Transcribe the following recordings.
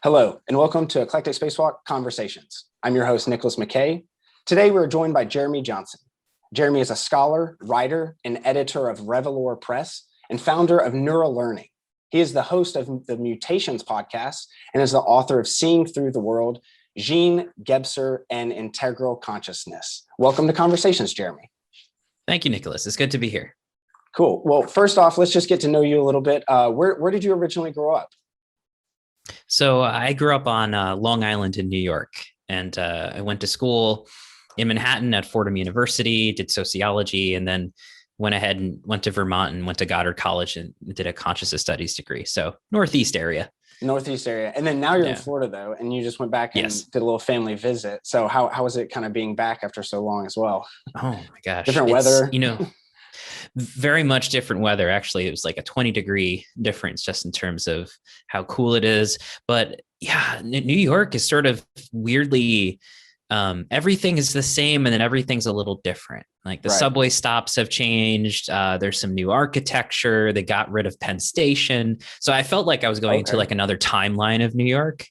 Hello, and welcome to Eclectic Spacewalk Conversations. I'm your host, Nicholas McKay. Today, we're joined by Jeremy Johnson. Jeremy is a scholar, writer, and editor of Revelore Press, and founder of Nura Learning. He is the host of the Mutations podcast and is the author of Seeing Through the World, Gebser and Integral Consciousness. Welcome to Conversations, Jeremy. Thank you, Nicholas. It's good to be here. Cool. Well, first off, let's just get to know you a little bit. Where did you originally grow up? So I grew up on Long Island in New York, and I went to school in Manhattan at Fordham University, did sociology, and then went ahead and went to Vermont and went to Goddard College and did a consciousness studies degree. So Northeast area. And then now you're in Florida, though, and you just went back and did a little family visit. So how was it kind of being back after so long as well? Oh my gosh. Different weather. Very much different weather. Actually, it was like a 20-degree difference just in terms of how cool it is. But yeah, New York is sort of weirdly, everything is the same and then everything's a little different. Like the subway stops have changed. There's some new architecture. They got rid of Penn Station. So I felt like I was going into like another timeline of New York.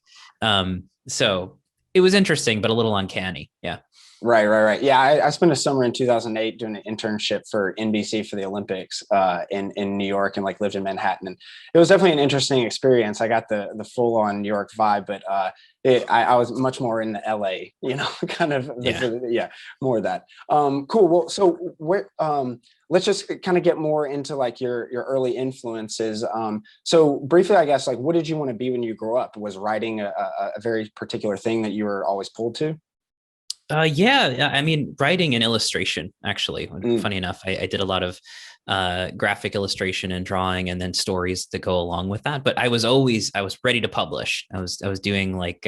So it was interesting, but a little uncanny. Yeah. Right. Yeah, I spent a summer in 2008 doing an internship for NBC for the Olympics in New York, and like lived in Manhattan, and it was definitely an interesting experience. I got the full on New York vibe, but I was much more in the LA, kind of more of that. Cool. Well, so let's just kind of get more into like your early influences. So briefly, I guess, like, what did you want to be when you grew up? Was writing a very particular thing that you were always pulled to? I mean, writing and illustration, actually. Funny enough, I did a lot of graphic illustration and drawing, and then stories that go along with that. But I was ready to publish. I was doing like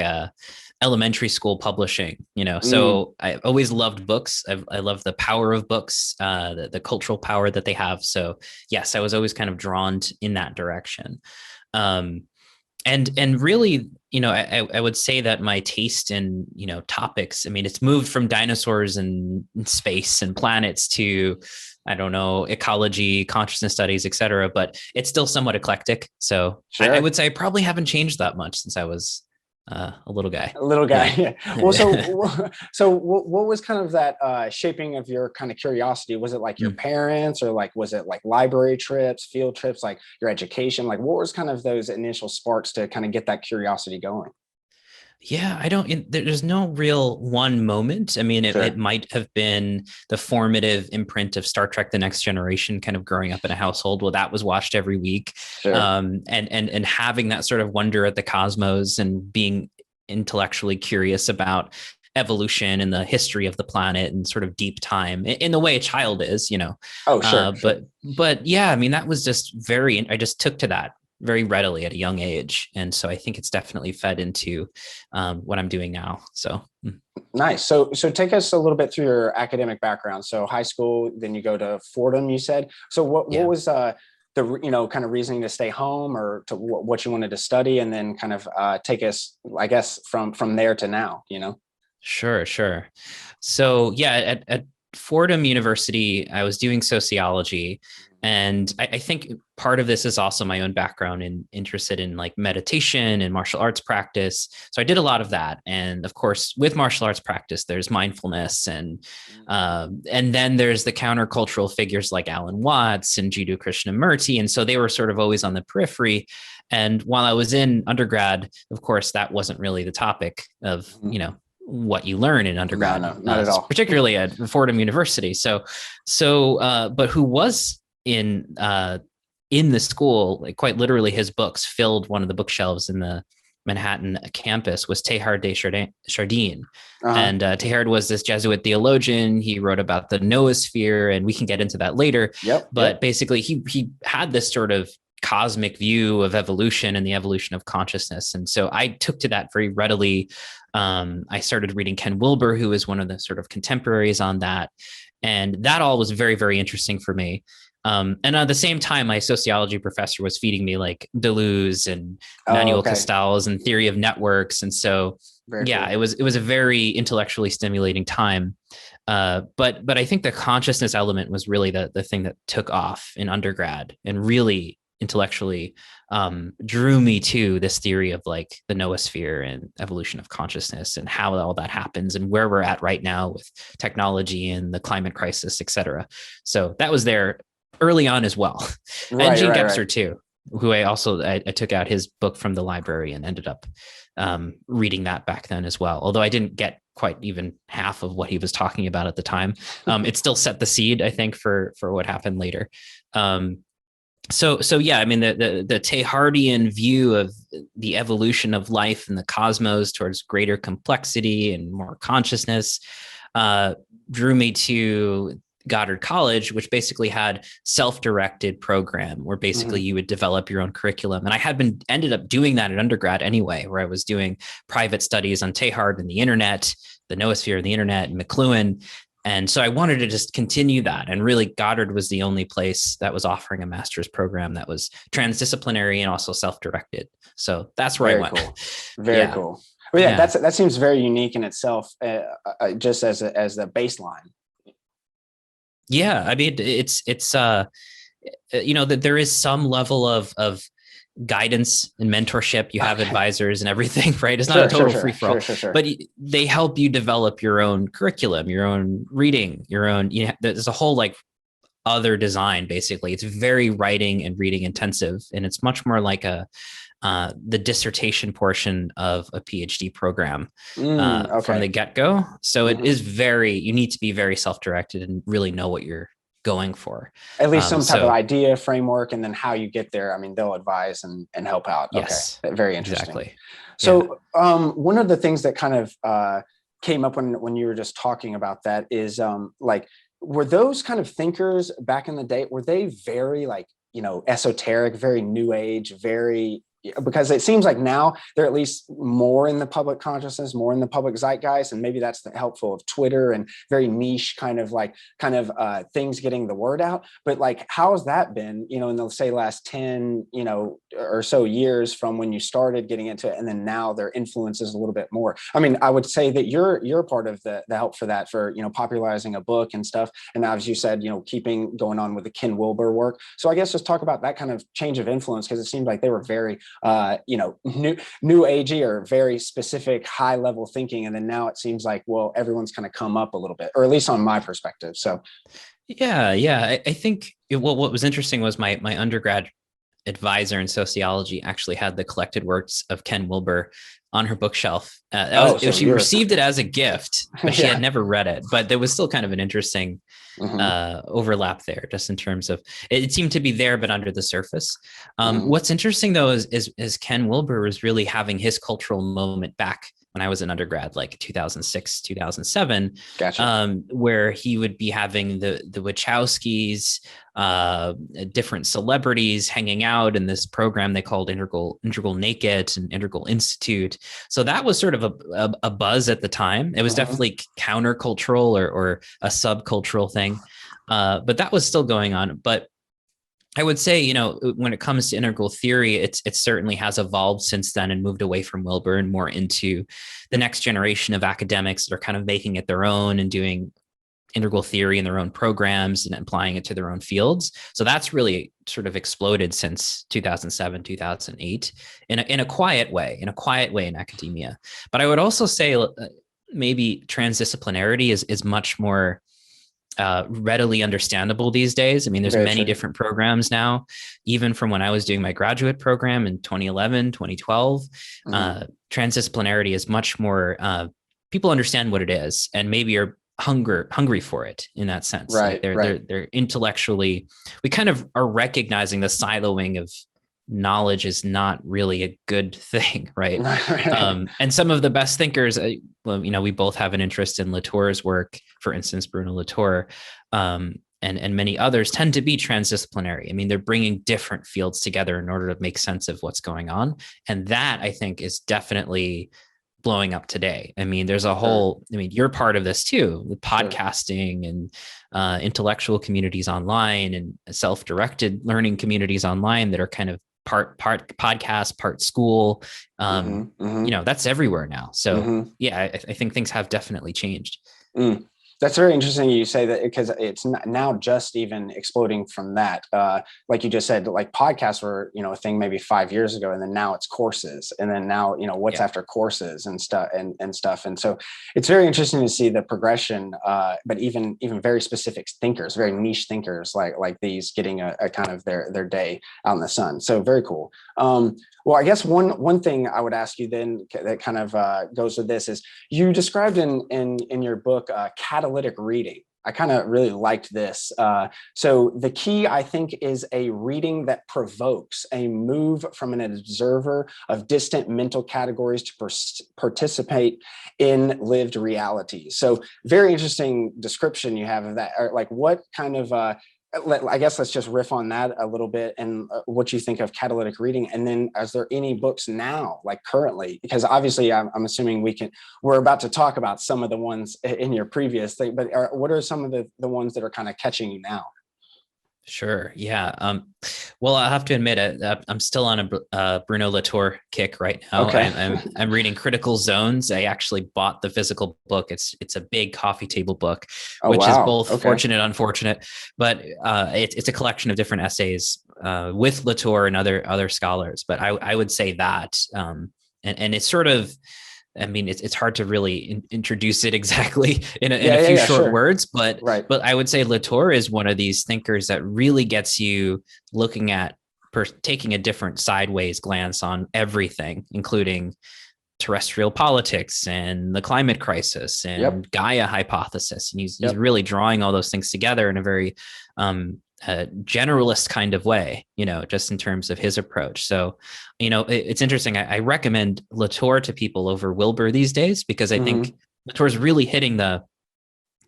elementary school publishing, so I always loved books. I love the power of books, the cultural power that they have. So yes, I was always kind of drawn in that direction. And really, I would say that my taste in, topics, I mean, it's moved from dinosaurs and space and planets to, I don't know, ecology, consciousness studies, et cetera, but it's still somewhat eclectic. So sure. I would say I probably haven't changed that much since I was a little guy. Yeah. Well, so what was kind of that shaping of your kind of curiosity? Was it like your parents, or like, was it like library trips, field trips, like your education? Like, what was kind of those initial sparks to kind of get that curiosity going? Yeah, there's no real one moment. I mean, it might have been the formative imprint of Star Trek: The Next Generation, kind of growing up in a household where that was watched every week. Sure. And having that sort of wonder at the cosmos and being intellectually curious about evolution and the history of the planet and sort of deep time in the way a child is, Oh, sure. But yeah, I mean, that was just I just took to that very readily at a young age. And so I think it's definitely fed into what I'm doing now. So nice. So take us a little bit through your academic background. So high school, then you go to Fordham, you said. So what was the kind of reasoning to stay home, or to what you wanted to study, and then kind of take us, I guess, from there to now, Sure. So yeah, at Fordham University, I was doing sociology. And I think part of this is also my own background and interested in like meditation and martial arts practice. So I did a lot of that. And of course, with martial arts practice, there's mindfulness and then there's the countercultural figures like Alan Watts and Jiddu Krishnamurti. And so they were sort of always on the periphery. And while I was in undergrad, of course, that wasn't really the topic of, what you learn in undergrad, not at all. Particularly at Fordham University. But who was in the school, like quite literally, his books filled one of the bookshelves in the Manhattan campus, was Teilhard de Chardin. And Teilhard was this Jesuit theologian. He wrote about the noosphere, and we can get into that later. But basically he had this sort of cosmic view of evolution and the evolution of consciousness. And so I took to that very readily. I started reading Ken Wilber, who is one of the sort of contemporaries on that. And that all was very, very interesting for me. And at the same time, my sociology professor was feeding me like Deleuze and Manuel Castells and theory of networks. And so, cool. It was a very intellectually stimulating time. But I think the consciousness element was really the thing that took off in undergrad and really intellectually drew me to this theory of like the noosphere and evolution of consciousness and how all that happens and where we're at right now with technology and the climate crisis, et cetera. So that was there early on as well. And Gene Gebser too, who I took out his book from the library and ended up reading that back then as well. Although I didn't get quite even half of what he was talking about at the time. It still set the seed, I think, for what happened later. So yeah, I mean, the Teilhardian view of the evolution of life and the cosmos towards greater complexity and more consciousness drew me to Goddard College, which basically had self-directed program where basically you would develop your own curriculum. And I ended up doing that at undergrad anyway, where I was doing private studies on Teilhard and the internet, the noosphere, the internet, and McLuhan. And so I wanted to just continue that. And really, Goddard was the only place that was offering a master's program that was transdisciplinary and also self-directed. So that's where I went. Cool. Very cool. Well, yeah, that seems very unique in itself, just as the baseline. Yeah, I mean, it's that there is some level of guidance and mentorship. You have advisors and everything, right? It's not a total free for all, but they help you develop your own curriculum, your own reading, your own. There's a whole like other design. Basically, it's very writing and reading intensive, and it's much more like the dissertation portion of a PhD program from the get-go. So it is you need to be very self-directed and really know what you're going for. At least some type of idea, framework, and then how you get there. I mean, they'll advise and help out. Yes, okay. Very interesting. Exactly. So one of the things that kind of came up when you were just talking about that is were those kind of thinkers back in the day, were they very esoteric, very new age, very, because it seems like now they're at least more in the public consciousness, more in the public zeitgeist, and maybe that's the helpful of Twitter and very niche kind of things getting the word out. But like, how has that been, in the say last 10, or so years from when you started getting into it, and then now their influence is a little bit more? I mean, I would say that you're part of the help for that, for popularizing a book and stuff. And now, as you said, keeping going on with the Ken Wilber work. So I guess just talk about that kind of change of influence, because it seemed like they were very new agey or very specific high level thinking. And then now it seems like, well, everyone's kind of come up a little bit, or at least on my perspective. So I think what was interesting was my undergrad advisor in sociology actually had the collected works of Ken Wilber on her bookshelf. She received it as a gift, but she had never read it. But there was still kind of an interesting overlap there, just in terms of it seemed to be there, but under the surface. What's interesting though is Ken Wilber was really having his cultural moment back when I was an undergrad, like 2006, 2007, Gotcha. Where he would be having the Wachowskis, different celebrities hanging out in this program they called Integral Naked and Integral Institute. So that was sort of a buzz at the time. It was definitely countercultural or a subcultural thing, but that was still going on. But I would say, when it comes to integral theory, it certainly has evolved since then and moved away from Wilber and more into the next generation of academics that are kind of making it their own and doing integral theory in their own programs and applying it to their own fields. So that's really sort of exploded since 2007, 2008 in a quiet way in academia. But I would also say maybe transdisciplinarity is much more readily understandable these days. I mean, there's many different programs now, even from when I was doing my graduate program in 2011, 2012, transdisciplinarity is much more, people understand what it is and maybe are hungry for it in that sense. Right. Like they're intellectually, we kind of are recognizing the siloing of knowledge is not really a good thing, right? And some of the best thinkers, we both have an interest in Latour's work, for instance, Bruno Latour, and many others tend to be transdisciplinary. I mean, they're bringing different fields together in order to make sense of what's going on. And that, I think, is definitely blowing up today. I mean, there's a whole, you're part of this too, with podcasting and intellectual communities online and self-directed learning communities online that are kind of part podcast, part school. That's everywhere now. So I think things have definitely changed. That's very interesting you say that, because it's not now just even exploding from that. Like you just said, like podcasts were, a thing maybe 5 years ago, and then now it's courses, and then now, what's after courses and stuff and stuff. And so it's very interesting to see the progression, but even very specific thinkers, very niche thinkers like these getting a kind of their day out in the sun. So very cool. Well, I guess one thing I would ask you then that kind of goes with this is, you described in your book catalytic reading. I kind of really liked this. So the key, I think, is a reading that provokes a move from an observer of distant mental categories to participate in lived reality. So very interesting description you have of that. Or like, what kind of I guess let's just riff on that a little bit, and what you think of catalytic reading. And then, is there any books now, like currently, because obviously I'm assuming we're about to talk about some of the ones in your previous thing, but what are some of the ones that are kind of catching you now? Sure. Yeah. Well, I have to admit, I'm still on a Bruno Latour kick right now. Okay. I'm reading Critical Zones. I actually bought the physical book. It's a big coffee table book, Oh, which is wow. both Okay. fortunate and unfortunate. But it's a collection of different essays with Latour and other scholars. But I would say that, and it's sort of, I mean, it's hard to really introduce it exactly in a few short sure. words, but Right. I would say Latour is one of these thinkers that really gets you looking at taking a different sideways glance on everything, including terrestrial politics and the climate crisis and Gaia hypothesis. And he's really drawing all those things together in a very generalist kind of way, just in terms of his approach. So, it's interesting. I recommend Latour to people over Wilbur these days, because I think Latour's really hitting the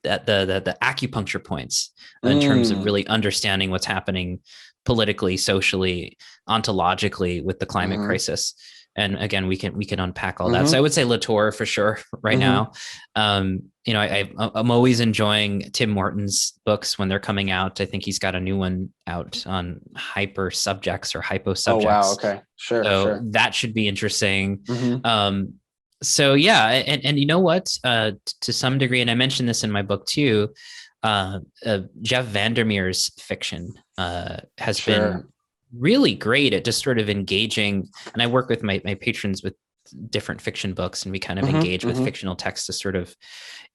acupuncture points in terms of really understanding what's happening politically, socially, ontologically with the climate crisis. And again, we can unpack all that. So I would say Latour for sure right now. I'm always enjoying Tim Morton's books when they're coming out. I think he's got a new one out on hyper subjects or hypo subjects. Oh, wow. Okay. Sure. So that should be interesting. So yeah, and you know what? To some degree, and I mentioned this in my book too, Jeff Vandermeer's fiction has been really great at just sort of engaging. And I work with my patrons with different fiction books, and we kind of engage with fictional texts to sort of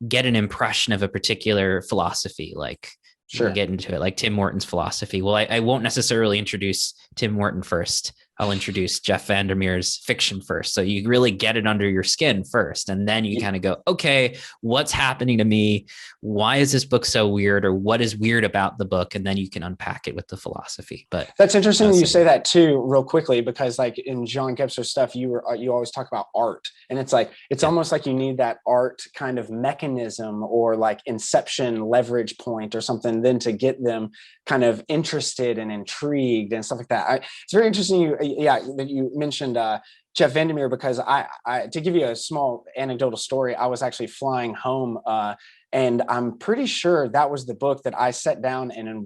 get an impression of a particular philosophy. Like, you get into it, like Tim Morton's philosophy. Well, I won't necessarily introduce Tim Morton first. I'll introduce Jeff Vandermeer's fiction first. So you really get it under your skin first. And then you kind of go, okay, what's happening to me? Why is this book so weird? Or what is weird about the book? And then you can unpack it with the philosophy. But that's interesting you say that too, real quickly, because like in John Gebser stuff, you always talk about art. And it's like, it's almost like you need that art kind of mechanism or like inception leverage point or something, then to get them kind of interested and intrigued and stuff like that. It's very interesting that you mentioned Jeff Vandermeer, because I to give you a small anecdotal story, I was actually flying home and I'm pretty sure that was the book that I sat down and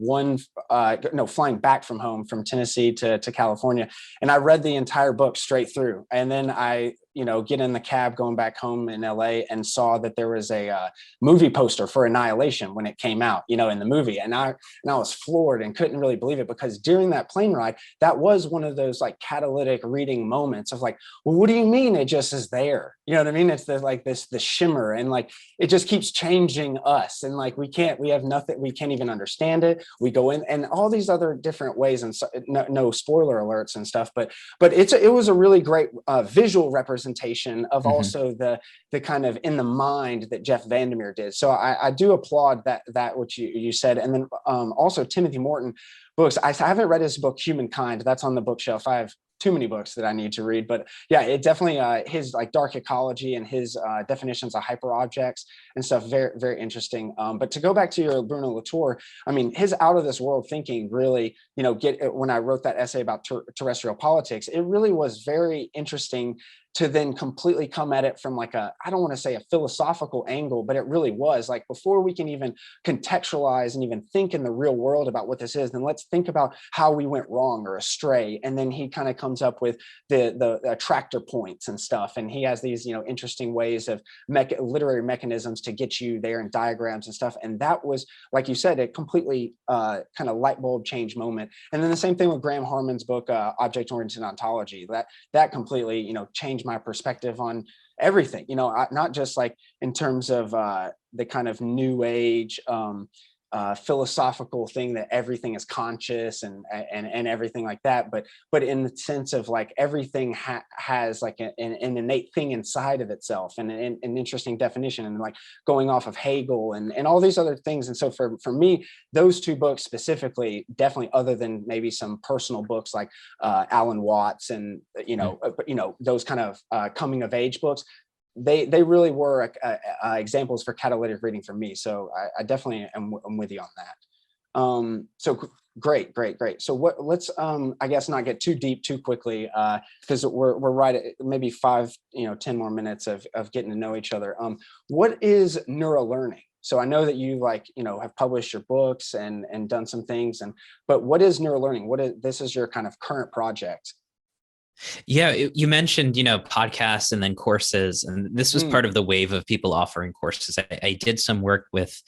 flying back from home from Tennessee to California. And I read the entire book straight through. And then I get in the cab going back home in LA and saw that there was a movie poster for Annihilation when it came out, in the movie. And I was floored and couldn't really believe it, because during that plane ride, that was one of those like catalytic reading moments of like, well, what do you mean it just is there? You know what I mean? It's the shimmer, and like, it just keeps changing us. And like, we have nothing, we can't even understand it. We go in and all these other different ways, and so, no spoiler alerts and stuff, but it was a really great visual representation of also the kind of in the mind that Jeff Vandermeer did. So I do applaud that which you said. And then also Timothy Morton books. I haven't read his book Humankind. That's on the bookshelf. I have too many books that I need to read, but yeah, it definitely his like dark ecology and his definitions of hyperobjects and stuff, very, very interesting. But to go back to your Bruno Latour, I mean, his out of this world thinking really, when I wrote that essay about terrestrial politics, it really was very interesting to then completely come at it from like I don't want to say a philosophical angle, but it really was like, before we can even contextualize and even think in the real world about what this is, then let's think about how we went wrong or astray. And then he kind of comes up with the attractor points and stuff. And he has these, interesting ways of literary mechanisms to get you there and diagrams and stuff. And that was, like you said, a completely kind of light bulb change moment. And then the same thing with Graham Harman's book, Object-Oriented Ontology. That completely, changed my perspective on everything, not just like in terms of the kind of new age philosophical thing that everything is conscious and everything like that, but in the sense of like everything has like an innate thing inside of itself, and an interesting definition, and like going off of Hegel and all these other things. And so for me, those two books specifically, definitely, other than maybe some personal books like Alan Watts and those kind of coming of age books, they really were examples for catalytic reading for me. So I definitely am with you on that. So great. So let's I guess not get too deep too quickly, because we're right at maybe 10 more minutes of getting to know each other. What is Nura Learning? So I know that you have published your books and done some things, but what is Nura Learning? This is your kind of current project? Yeah, you mentioned, podcasts and then courses, and this was part of the wave of people offering courses. I did some work with,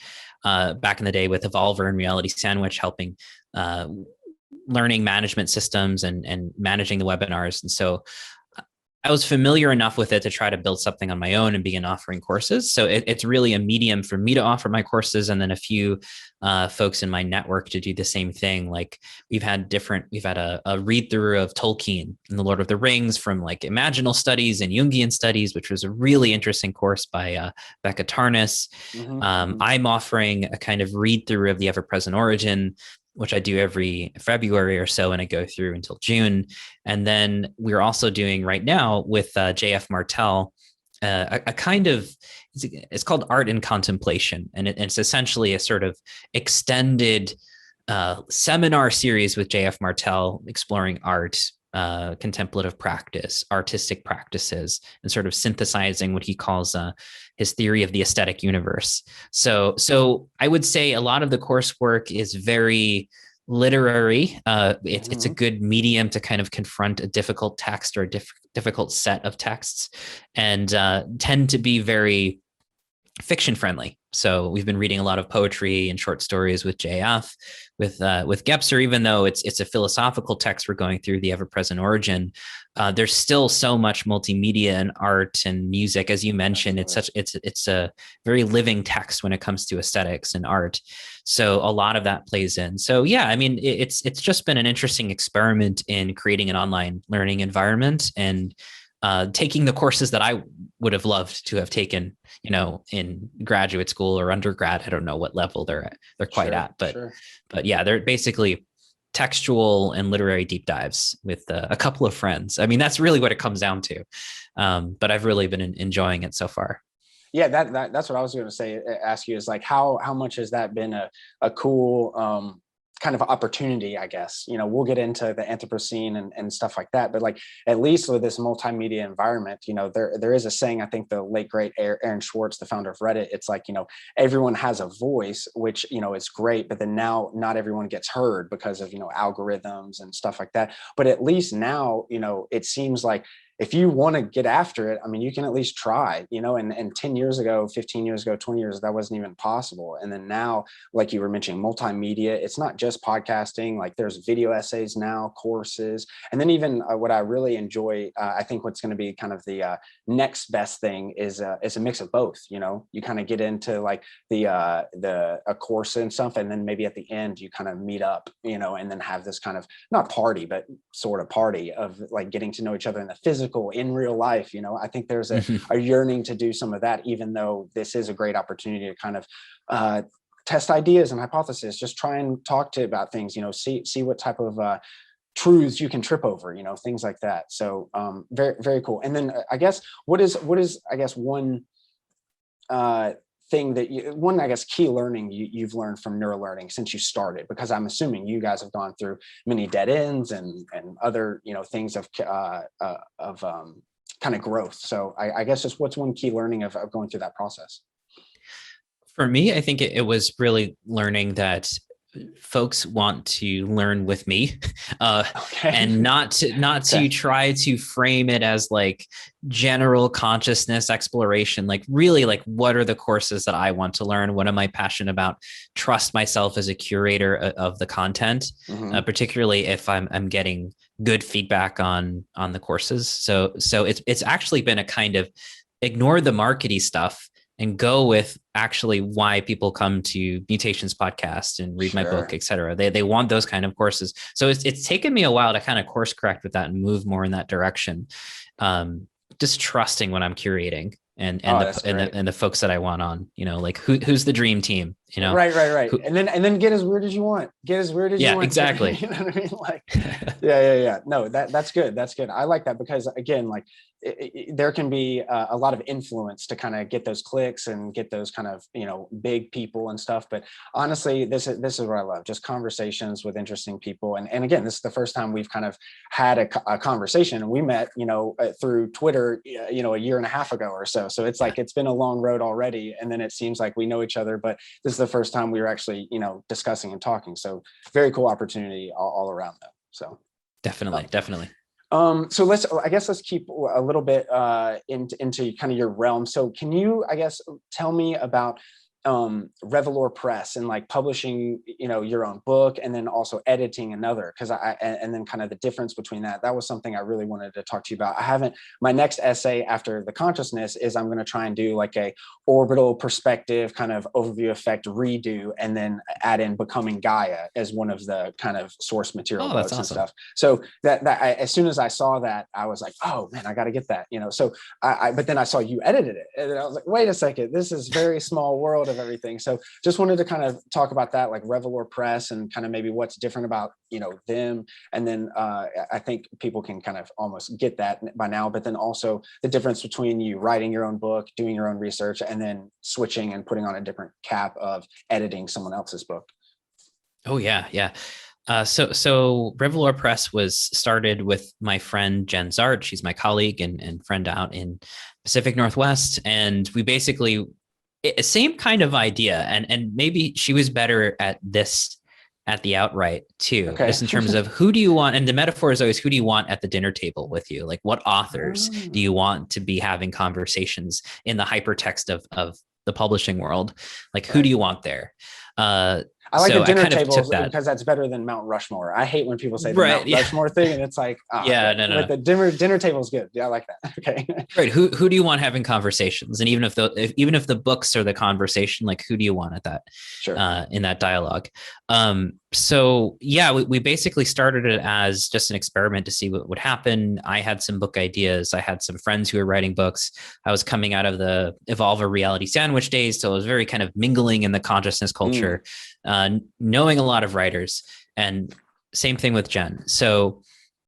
back in the day, with Evolver and Reality Sandwich, helping learning management systems and managing the webinars. And so I was familiar enough with it to try to build something on my own and begin offering courses. So it's really a medium for me to offer my courses, and then a few folks in my network to do the same thing. Like we've had a read through of Tolkien and the Lord of the Rings, from like imaginal studies and Jungian studies, which was a really interesting course by Becca Tarnas. I'm offering a kind of read through of the Ever-Present Origin, which I do every February or so, and I go through until June. And then we're also doing right now with J.F. Martel, a kind of, it's called Art and Contemplation. And it's essentially a sort of extended seminar series with J.F. Martel, exploring art, contemplative practice, artistic practices, and sort of synthesizing what he calls his theory of the aesthetic universe. So I would say a lot of the coursework is very literary. It's a good medium to kind of confront a difficult text or a difficult set of texts, and tend to be very fiction friendly. So we've been reading a lot of poetry and short stories with JF, with Gebser. Even though it's a philosophical text we're going through, the Ever-Present Origin, there's still so much multimedia and art and music. As you mentioned, it's a very living text when it comes to aesthetics and art. So a lot of that plays in. So yeah, I mean, it's just been an interesting experiment in creating an online learning environment, and taking the courses that I would have loved to have taken, in graduate school or undergrad. I don't know what level they're quite at, but yeah, they're basically textual and literary deep dives with a couple of friends. I mean, that's really what it comes down to. But I've really been enjoying it so far. Yeah, that's what I was going to say. Ask you is like how much has that been a cool kind of opportunity, I guess. We'll get into the Anthropocene and stuff like that, but like at least with this multimedia environment, there is a saying, I think the late great Aaron Swartz, the founder of Reddit, it's like, everyone has a voice, which is great, but then now not everyone gets heard because of algorithms and stuff like that. But at least now it seems like if you want to get after it, I mean, you can at least try, and 10 years ago, 15 years ago, 20 years, that wasn't even possible. And then now, like you were mentioning, multimedia, it's not just podcasting, like there's video essays now, courses. And then even what I really enjoy, I think what's going to be kind of the next best thing is a mix of both. You kind of get into like a course and stuff, and then maybe at the end you kind of meet up, and then have this kind of not party, but sort of party of like getting to know each other in the physical, in real life. I think there's a yearning to do some of that, even though this is a great opportunity to kind of test ideas and hypotheses, just try and talk about things, see what type of truths you can trip over, things like that. So very, very cool. And then I guess what is I guess one thing that I guess key learning you've learned from Nura Learning since you started, because I'm assuming you guys have gone through many dead ends and other things of kind of growth. So I guess just what's one key learning of going through that process? For me, I think it was really learning that folks want to learn with me, and not to try to frame it as like general consciousness exploration. Like really, like what are the courses that I want to learn? What am I passionate about? Trust myself as a curator of the content, particularly if I'm getting good feedback on the courses. So it's actually been a kind of ignore the markety stuff and go with actually why people come to Mutations podcast and read my book, et cetera. They want those kind of courses. So it's taken me a while to kind of course correct with that and move more in that direction. Just trusting what I'm curating and the folks that I want on, like who's the dream team, Right. And then get as weird as you want. Get as weird as you want. Yeah, exactly. You know what I mean? Like, yeah. No, that's good. That's good. I like that because again, like there can be a lot of influence to kind of get those clicks and get those kind of, big people and stuff. But honestly, this is what I love, just conversations with interesting people. And again, this is the first time we've kind of had a conversation, and we met, through Twitter, a year and a half ago or so. So it's like, it's been a long road already. And then it seems like we know each other, but this is the first time we were actually, discussing and talking. So very cool opportunity all around though. So definitely. So let's keep a little bit into kind of your realm. So can you, tell me about Revelore Press and like publishing, your own book and then also editing another, because and then kind of the difference between that was something I really wanted to talk to you about. My next essay after the consciousness is I'm going to try and do like a orbital perspective kind of overview effect redo, and then add in becoming Gaia as one of the kind of source material books and stuff. So as soon as I saw that, I was like, oh man, I got to get that, so but then I saw you edited it and I was like, wait a second, this is very small world of everything. So just wanted to kind of talk about that, like Revelore Press and kind of maybe what's different about, them. And then I think people can kind of almost get that by now, but then also the difference between you writing your own book, doing your own research, and then switching and putting on a different cap of editing someone else's book. Oh yeah. So Revelore Press was started with my friend Jen Zard. She's my colleague and friend out in Pacific Northwest. And we basically, same kind of idea. And maybe she was better at this at the outright too, just in terms of who do you want? And the metaphor is always, who do you want at the dinner table with you? Like what authors do you want to be having conversations in the hypertext of the publishing world? Like who do you want there? I like the dinner table because that's better than Mount Rushmore. I hate when people say the Mount Rushmore thing, and it's like, no. The dinner table is good. Yeah, I like that. Okay. Right. Who do you want having conversations? And even if the books are the conversation, like who do you want at that? Sure. In that dialogue. So yeah, we basically started it as just an experiment to see what would happen. I had some book ideas. I had some friends who were writing books. I was coming out of the Evolve a Reality Sandwich days, so I was very kind of mingling in the consciousness culture. Knowing a lot of writers, and same thing with Jen. So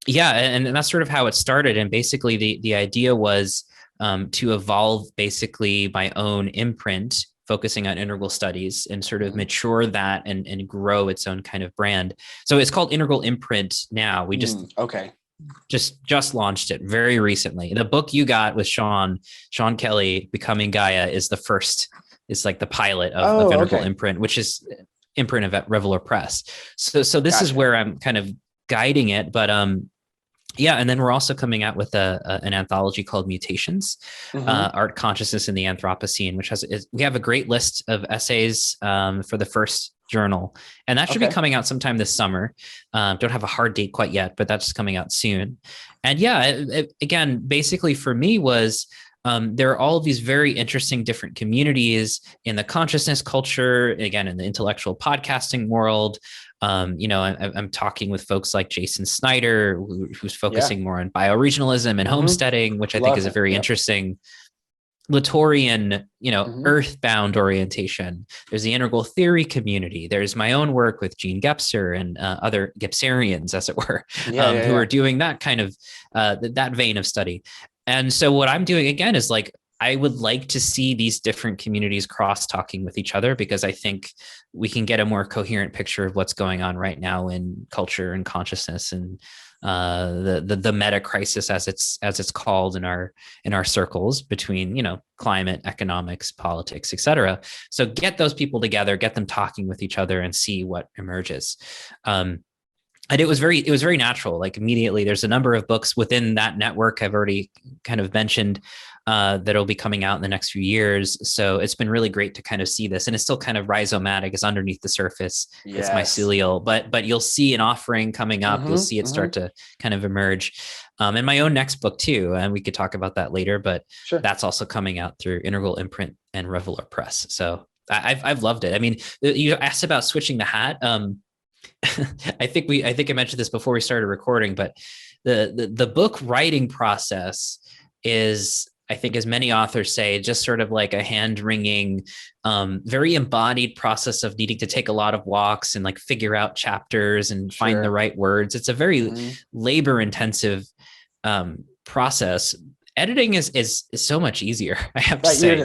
yeah, and that's sort of how it started. And basically the idea was to evolve basically my own imprint, focusing on integral studies, and sort of mature that and grow its own kind of brand. So it's called Integral Imprint now. We just launched it very recently. The book you got with Sean Kelly, Becoming Gaia, is the first. It's like the pilot of Integral Imprint, which is imprint of Revelore Press. So this is where I'm kind of guiding it, but yeah. And then we're also coming out with an anthology called Mutations, Art, Consciousness, in the Anthropocene, which we have a great list of essays for the first journal, and that should be coming out sometime this summer. Don't have a hard date quite yet, but that's coming out soon. And yeah, again, basically for me was, there are all of these very interesting different communities in the consciousness culture, again, in the intellectual podcasting world. I'm talking with folks like Jason Snyder, who's focusing more on bioregionalism and homesteading, which I think is a very interesting Latourian, earthbound orientation. There's the integral theory community. There's my own work with Gene Gebser and other Gebserians, as it were, who are doing that kind of that vein of study. And so what I'm doing again is like, I would like to see these different communities cross-talking with each other, because I think we can get a more coherent picture of what's going on right now in culture and consciousness, and the meta crisis, as it's called in our circles, between, you know, climate, economics, politics, etc. So get those people together, get them talking with each other, and see what emerges. And it was very natural. Like, immediately, there's a number of books within that network I've already kind of mentioned that'll be coming out in the next few years. So it's been really great to kind of see this, and it's still kind of rhizomatic. It's underneath the surface. It's mycelial, but you'll see an offering coming up. You'll see it start to kind of emerge. And my own next book too, and we could talk about that later. But that's also coming out through Integral Imprint and Revelore Press. So I've loved it. I mean, you asked about switching the hat. I think I mentioned this before we started recording, but the book writing process is, I think, as many authors say, just sort of like a hand-wringing, very embodied process of needing to take a lot of walks and like figure out chapters and find the right words. It's a very labor-intensive process. Editing is so much easier, I have to say.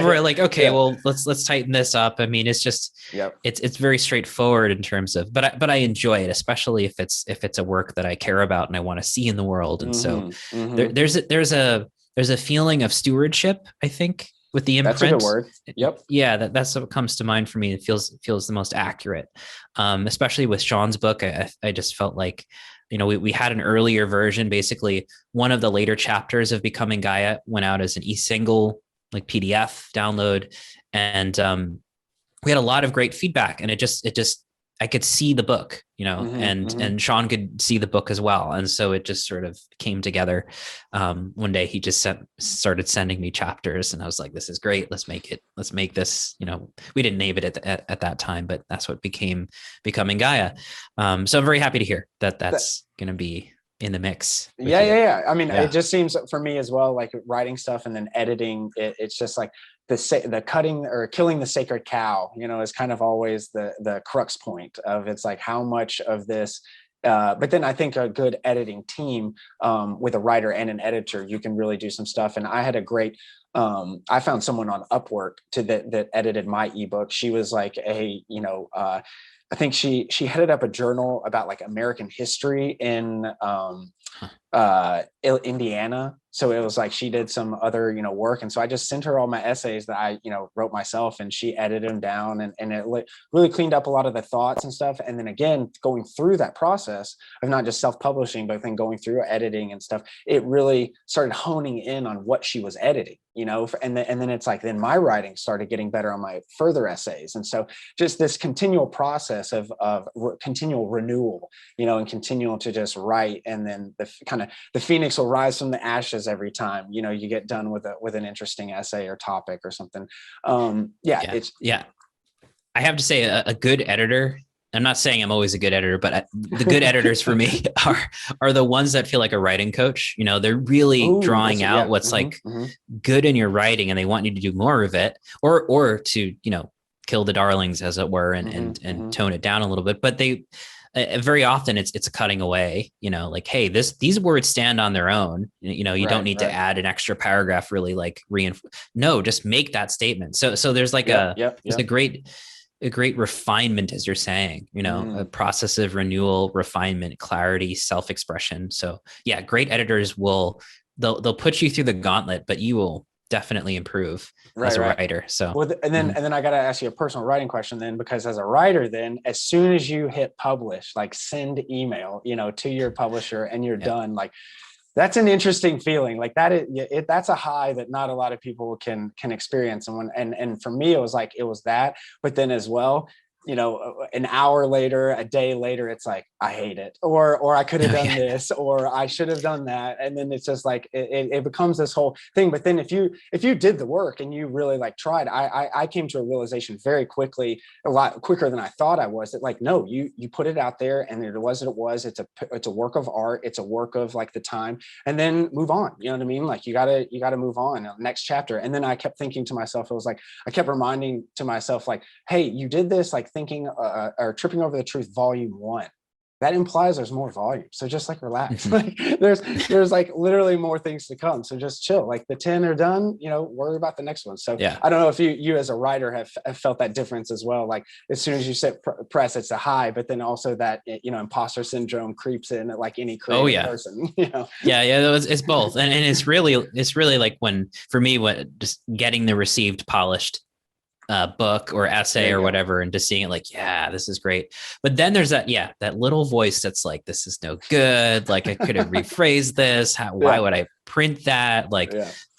We're like, okay, well, let's tighten this up. I mean, it's just, it's very straightforward in terms of, but I enjoy it, especially if it's a work that I care about and I want to see in the world. And so there's a feeling of stewardship, I think, with the imprint. That's a good word. Yep. Yeah, that's what comes to mind for me. It feels the most accurate, especially with Sean's book. I just felt like, you know, we had an earlier version. Basically, one of the later chapters of Becoming Gaia went out as an e-single, like PDF download, and we had a lot of great feedback. And it just I could see the book, you know, and Sean could see the book as well. And so it just sort of came together. One day he just started sending me chapters, and I was like, this is great. Let's make this, you know, we didn't name it at that time, but that's what became Becoming Gaia. So I'm very happy to hear that's going to be in the mix. Yeah. I mean, it just seems for me as well, like writing stuff and then editing, it's just like the cutting or killing the sacred cow, you know, is kind of always the crux point of, it's like, how much of this, but then I think a good editing team with a writer and an editor, you can really do some stuff. And I had a great, I found someone on Upwork that edited my ebook. She was like I think she headed up a journal about like American history in Indiana. So it was like she did some other, you know, work. And so I just sent her all my essays that I, you know, wrote myself, and she edited them down, and it really cleaned up a lot of the thoughts and stuff. And then again, going through that process of not just self-publishing, but then going through editing and stuff, it really started honing in on what she was editing, you know, and then it's like, then my writing started getting better on my further essays. And so just this continual process of continual renewal, you know, and continual to just write. And then the phoenix will rise from the ashes every time, you know, you get done with an interesting essay or topic or something. I have to say, a good editor, I'm not saying I'm always a good editor, but the good editors for me are the ones that feel like a writing coach. You know, they're really drawing out what's good in your writing, and they want you to do more of it, or to, you know, kill the darlings, as it were, and tone it down a little bit. But they very often it's a cutting away, you know, like, hey, these words stand on their own. You know, you don't need to add an extra paragraph, really, like no, just make that statement. So there's like there's a great refinement, as you're saying, you know, a process of renewal, refinement, clarity, self-expression. So yeah, great editors they'll put you through the gauntlet, but you will definitely improve as a writer. So and then I got to ask you a personal writing question then, because as a writer, then as soon as you hit publish, like send email, you know, to your publisher, and you're done, like, that's an interesting feeling. Like that's a high that not a lot of people can experience. And for me, it was that, but then as well, you know, an hour later, a day later, it's like, I hate it, or I could have done this, or I should have done that. And then it's just like, it becomes this whole thing. But then if you did the work and you really like tried, I came to a realization very quickly, a lot quicker than I thought I was, that like, no, you put it out there, and it was what it was. It's a work of art. It's a work of like the time, and then move on. You know what I mean? Like you gotta move on, next chapter. And then I kept thinking to myself, it was like, I kept reminding to myself, like, hey, you did this, like thinking or tripping over the truth, volume 1. that implies there's more volume. So just like relax. Like there's like literally more things to come. So just chill. Like the 10 are done, worry about the next one. So Yeah. I don't know if you as a writer have felt that difference as well. Like as soon as you set press, it's a high, but then also that, imposter syndrome creeps in at like any creative person, Yeah. It's both. And it's really like when, for me, what just getting the received polished book or essay or whatever, and just seeing it like, yeah, this is great. But then there's that little voice that's like, this is no good. Like I could have rephrased this. Why would I print that? Like,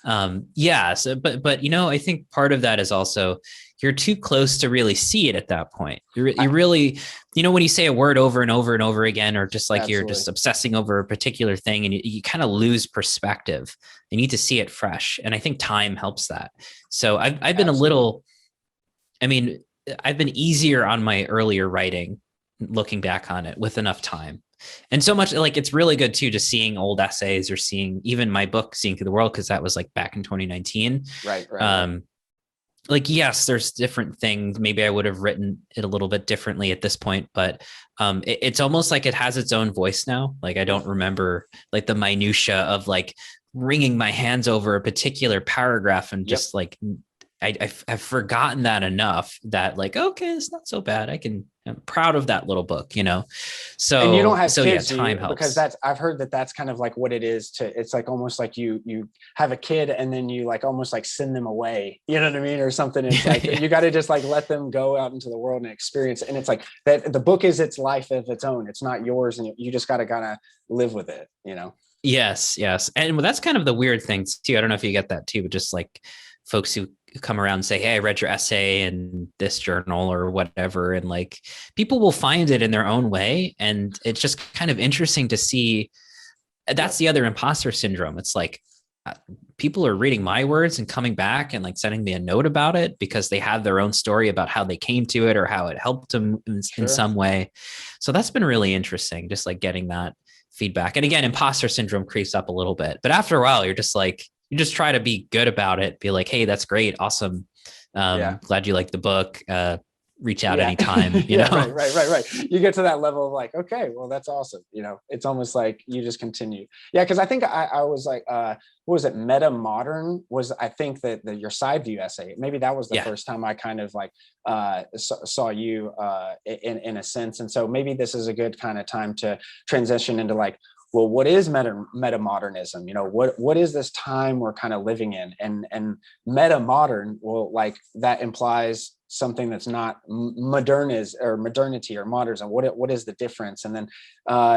So, but I think part of that is also you're too close to really see it at that point. You really, when you say a word over and over and over again, or just like you're just obsessing over a particular thing, and you kind of lose perspective. You need to see it fresh, and I think time helps that. So I've been a little. I mean, I've been easier on my earlier writing, looking back on it with enough time. And so much like it's really good too, just seeing old essays or seeing even my book, Seeing Through the World, because that was like back in 2019. Right. Like, yes, there's different things. Maybe I would have written it a little bit differently at this point, but it's almost like it has its own voice now. Like I don't remember like the minutia of like wringing my hands over a particular paragraph and just like, I've forgotten that enough that like, okay, it's not so bad. I'm proud of that little book, So, and you don't have kids, time helps, because I've heard that's kind of like what it is it's like almost like you have a kid and then you like almost like send them away, you know what I mean? Or something. It's like, you got to just like let them go out into the world and experience it. And it's like that the book is its life of its own. It's not yours. And you just got to kind of live with it, Yes. And that's kind of the weird thing too. I don't know if you get that too, but just like folks who come around and say, hey, I read your essay in this journal or whatever. And like people will find it in their own way. And it's just kind of interesting to see. That's the other imposter syndrome. It's like people are reading my words and coming back and like sending me a note about it because they have their own story about how they came to it or how it helped them in some way. So that's been really interesting, just like getting that feedback. And again, imposter syndrome creeps up a little bit, but after a while, you're just like, you just try to be good about it. Be like, hey, that's great. Awesome. Glad you like the book. Reach out anytime, you know? Right. You get to that level of like, okay, well, that's awesome. It's almost like you just continue. Yeah. Cause I think I was like, what was it? Meta-modern was, I think that your side view essay, maybe that was the first time I kind of like saw you in a sense. And so maybe this is a good kind of time to transition into like, well, what is meta-modernism? What is this time we're kind of living in? And meta-modern, well, like that implies something that's not modernity or modernism. What is the difference? And then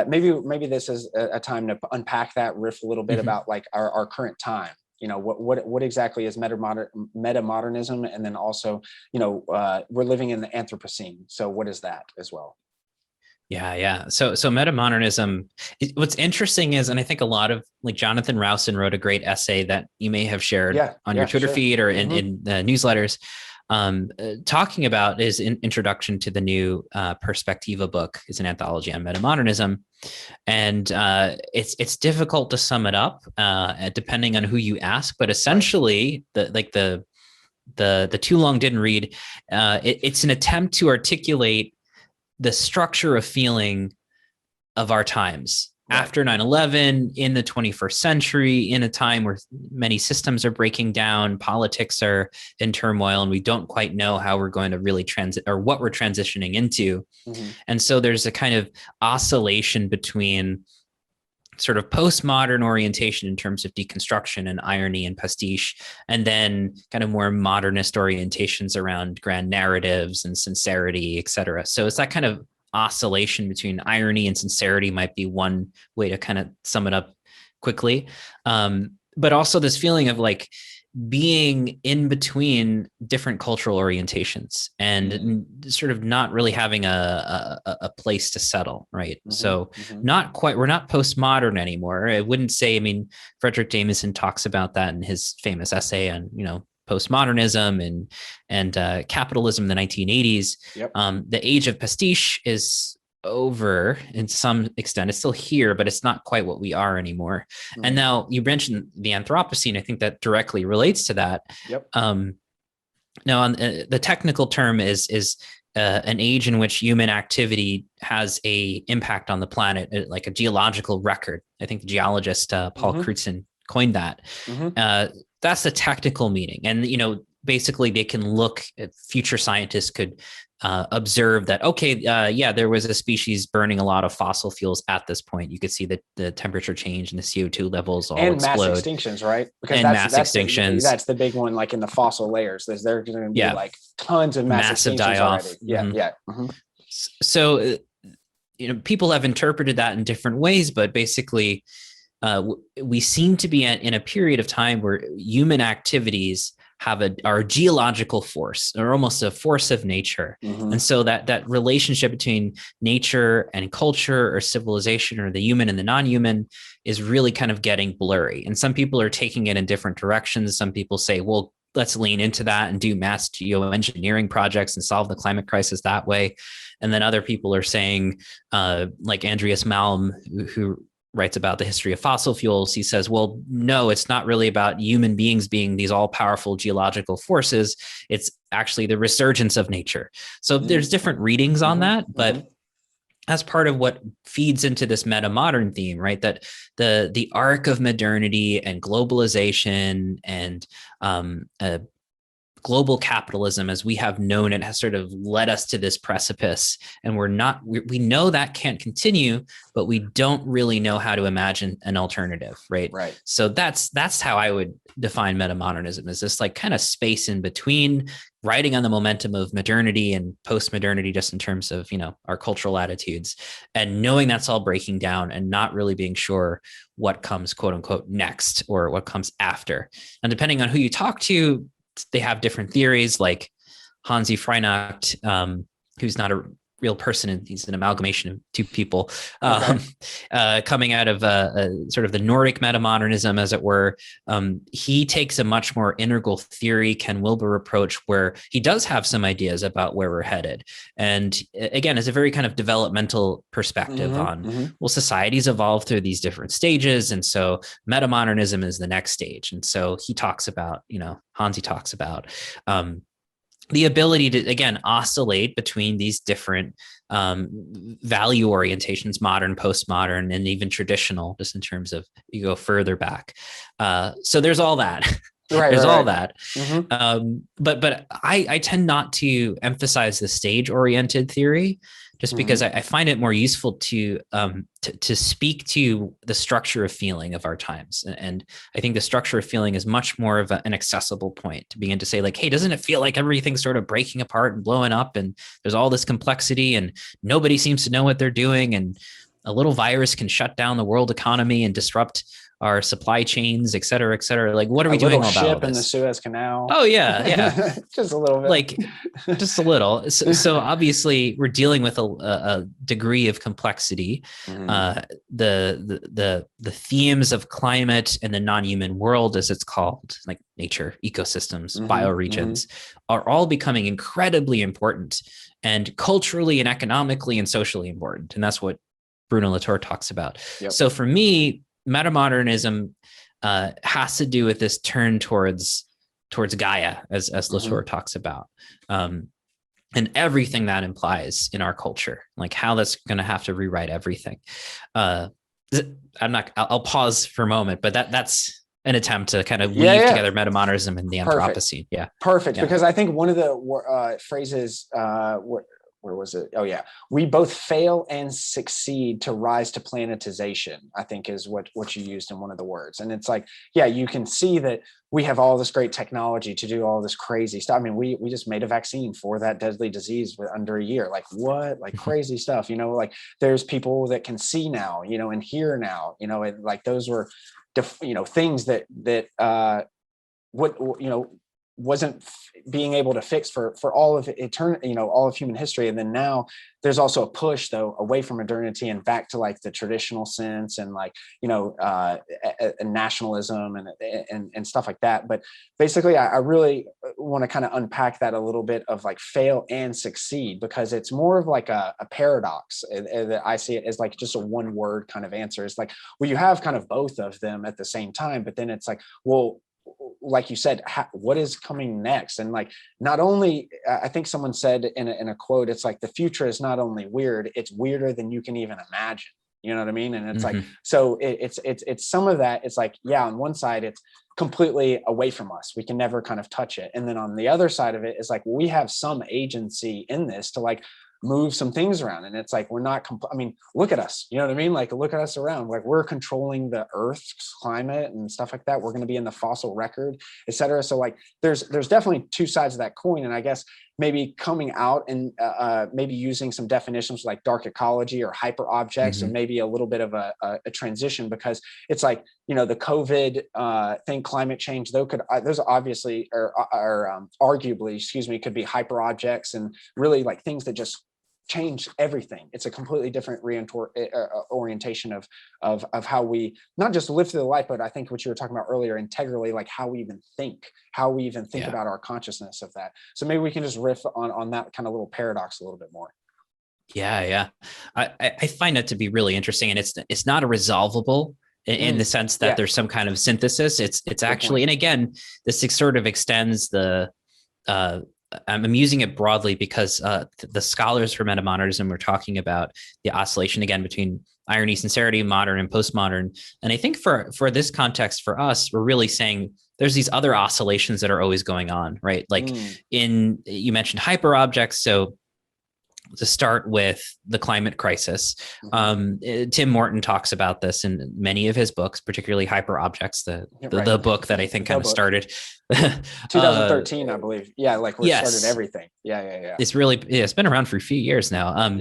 maybe this is a time to unpack that, riff a little bit about like our current time. What exactly is meta-modernism? And then also, we're living in the Anthropocene. So what is that as well? Yeah. So metamodernism, what's interesting is, and I think a lot of like Jonathan Rowson wrote a great essay that you may have shared on your Twitter feed or in the newsletters, talking about his introduction to the new Perspectiva book. Is an anthology on metamodernism. And it's difficult to sum it up depending on who you ask, but essentially the too long didn't read. It's an attempt to articulate the structure of feeling of our times after 9/11, in the 21st century, in a time where many systems are breaking down, politics are in turmoil, and we don't quite know how we're going to really transit or what we're transitioning into. And so there's a kind of oscillation between sort of postmodern orientation in terms of deconstruction and irony and pastiche, and then kind of more modernist orientations around grand narratives and sincerity, et cetera. So it's that kind of oscillation between irony and sincerity might be one way to kind of sum it up quickly. But also this feeling of like being in between different cultural orientations and sort of not really having a place to settle, right? So we're not postmodern anymore. I wouldn't say, Frederick Jameson talks about that in his famous essay on, postmodernism and capitalism in the 1980s. The age of pastiche is over in some extent. It's still here, but it's not quite what we are anymore. And now you mentioned the Anthropocene. I think that directly relates to that. Now, on the technical term is an age in which human activity has a impact on the planet, like a geological record. I think the geologist Paul Crutzen coined that. That's the technical meaning. And, basically they can look at, future scientists could observe that, okay, there was a species burning a lot of fossil fuels at this point. You could see that the temperature change and the CO2 levels all explode. Mass extinctions, right? Because mass extinctions. That's the big one, like in the fossil layers. There's going to be like tons of massive die-off already. So, people have interpreted that in different ways, but basically we seem to be in a period of time where human activities are a geological force, or almost a force of nature. And so that relationship between nature and culture, or civilization, or the human and the non-human, is really kind of getting blurry. And some people are taking it in different directions. Some people say, well, let's lean into that and do mass geoengineering projects and solve the climate crisis that way. And then other people are saying, like Andreas Malm, who writes about the history of fossil fuels, he says, well, no, it's not really about human beings being these all-powerful geological forces. It's actually the resurgence of nature. So there's different readings on that, but that's part of what feeds into this meta-modern theme, right? That the arc of modernity and globalization and global capitalism, as we have known it, has sort of led us to this precipice, and we know that can't continue, but we don't really know how to imagine an alternative, right? So that's how I would define metamodernism, is this like kind of space in between, riding on the momentum of modernity and post-modernity, just in terms of, our cultural attitudes, and knowing that's all breaking down and not really being sure what comes, quote unquote, next, or what comes after. And depending on who you talk to, they have different theories, like Hansi Freinacht, who's not a real person, and he's an amalgamation of two people, coming out of sort of the Nordic metamodernism, as it were. He takes a much more integral theory, Ken Wilber approach, where he does have some ideas about where we're headed. And again, it's a very kind of developmental perspective on, well, societies evolve through these different stages. And so metamodernism is the next stage. And so he talks about, Hansi talks about, the ability to, again, oscillate between these different value orientations, modern, postmodern, and even traditional, just in terms of you go further back. So there's all that. All that. But I tend not to emphasize the stage-oriented theory, just because I find it more useful to speak to the structure of feeling of our times. And I think the structure of feeling is much more of an accessible point to begin to say, like, hey, doesn't it feel like everything's sort of breaking apart and blowing up, and there's all this complexity, and nobody seems to know what they're doing, and a little virus can shut down the world economy and disrupt our supply chains, et cetera, et cetera. Like, what are we doing all about all ship in the Suez Canal? Oh yeah. Just a little bit. Like, just a little. So obviously we're dealing with a degree of complexity. The themes of climate and the non-human world, as it's called, like nature, ecosystems, bioregions, are all becoming incredibly important, and culturally and economically and socially important. And that's what Bruno Latour talks about. So for me, metamodernism has to do with this turn towards Gaia, as Latour talks about, and everything that implies in our culture, like how that's going to have to rewrite everything. I'll pause for a moment, but that's an attempt to kind of weave together metamodernism and the Anthropocene. Perfect. Because I think one of the phrases, where was it? Oh yeah. We both fail and succeed to rise to planetization, I think is what you used in one of the words. And it's like, yeah, you can see that we have all this great technology to do all this crazy stuff. I mean, we just made a vaccine for that deadly disease with under a year. Like what? Like crazy stuff, like there's people that can see now, and hear now, and like those were, things that wasn't being able to fix for all of eternity, all of human history. And then now there's also a push though away from modernity and back to like the traditional sense and like, nationalism and stuff like that. But basically I really want to kind of unpack that a little bit of like fail and succeed, because it's more of like a paradox that I see it as like just a one word kind of answer. It's like, well, you have kind of both of them at the same time, but then it's like, well, like you said, what is coming next? And like, not only, I think someone said in a quote, it's like the future is not only weird, it's weirder than you can even imagine. You know what I mean? And it's like, so it's some of that. It's like, yeah, on one side, it's completely away from us. We can never kind of touch it. And then on the other side of it is like, we have some agency in this to like move some things around. And it's like, we're not, I mean, look at us, you know what I mean? Like, look at us around, like we're controlling the Earth's climate and stuff like that. We're going to be in the fossil record, et cetera. So like, there's definitely two sides of that coin. And I guess maybe coming out and maybe using some definitions like dark ecology or hyper objects, and maybe a little bit of a transition, because it's like, you know, the COVID thing, climate change, those obviously are arguably, excuse me, could be hyper objects and really like things that just change everything. It's a completely different orientation of how we not just live through the life, but I think what you were talking about earlier, integrally, like how we even think about our consciousness of that. So maybe we can just riff on that kind of little paradox a little bit more. Yeah. I find it to be really interesting, and it's not a resolvable in the sense that there's some kind of synthesis. It's actually, and again, this sort of extends the I'm using it broadly because the scholars for metamodernism were talking about the oscillation again between irony, sincerity, modern, and postmodern. And I think for this context, for us, we're really saying there's these other oscillations that are always going on, right? Like you mentioned hyperobjects. So to start with the climate crisis, Tim Morton talks about this in many of his books, particularly Hyperobjects, the book that I think kind of started 2013, I believe. Yeah, like where it started everything. Yeah. It's been around for a few years now.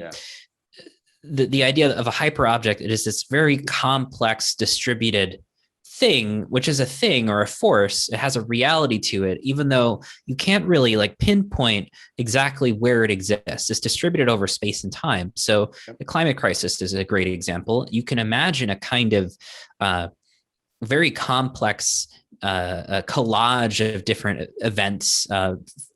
The idea of a hyperobject, it is this very complex, distributed thing, which is a thing or a force. It has a reality to it, even though you can't really like pinpoint exactly where it exists. It's distributed over space and time. So the climate crisis is a great example. You can imagine a kind of very complex collage of different events,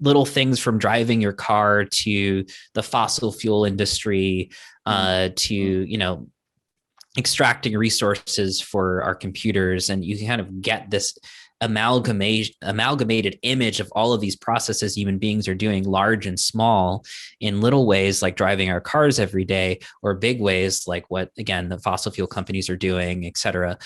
little things from driving your car to the fossil fuel industry, to, you know, extracting resources for our computers, and you can kind of get this amalgamated image of all of these processes human beings are doing, large and small, in little ways like driving our cars every day, or big ways like what, again, the fossil fuel companies are doing, et cetera.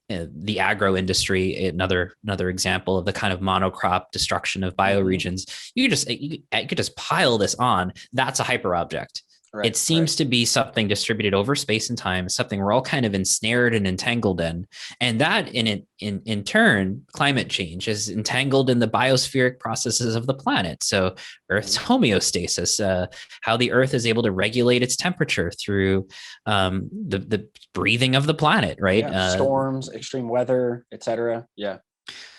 The agro industry, another example of the kind of monocrop destruction of bioregions. You could just pile this on. That's a hyperobject. Right, it seems to be something distributed over space and time, something we're all kind of ensnared and entangled in. And that in turn, climate change is entangled in the biospheric processes of the planet. So Earth's homeostasis, how the Earth is able to regulate its temperature through the breathing of the planet, right? Storms, extreme weather, etc. Yeah.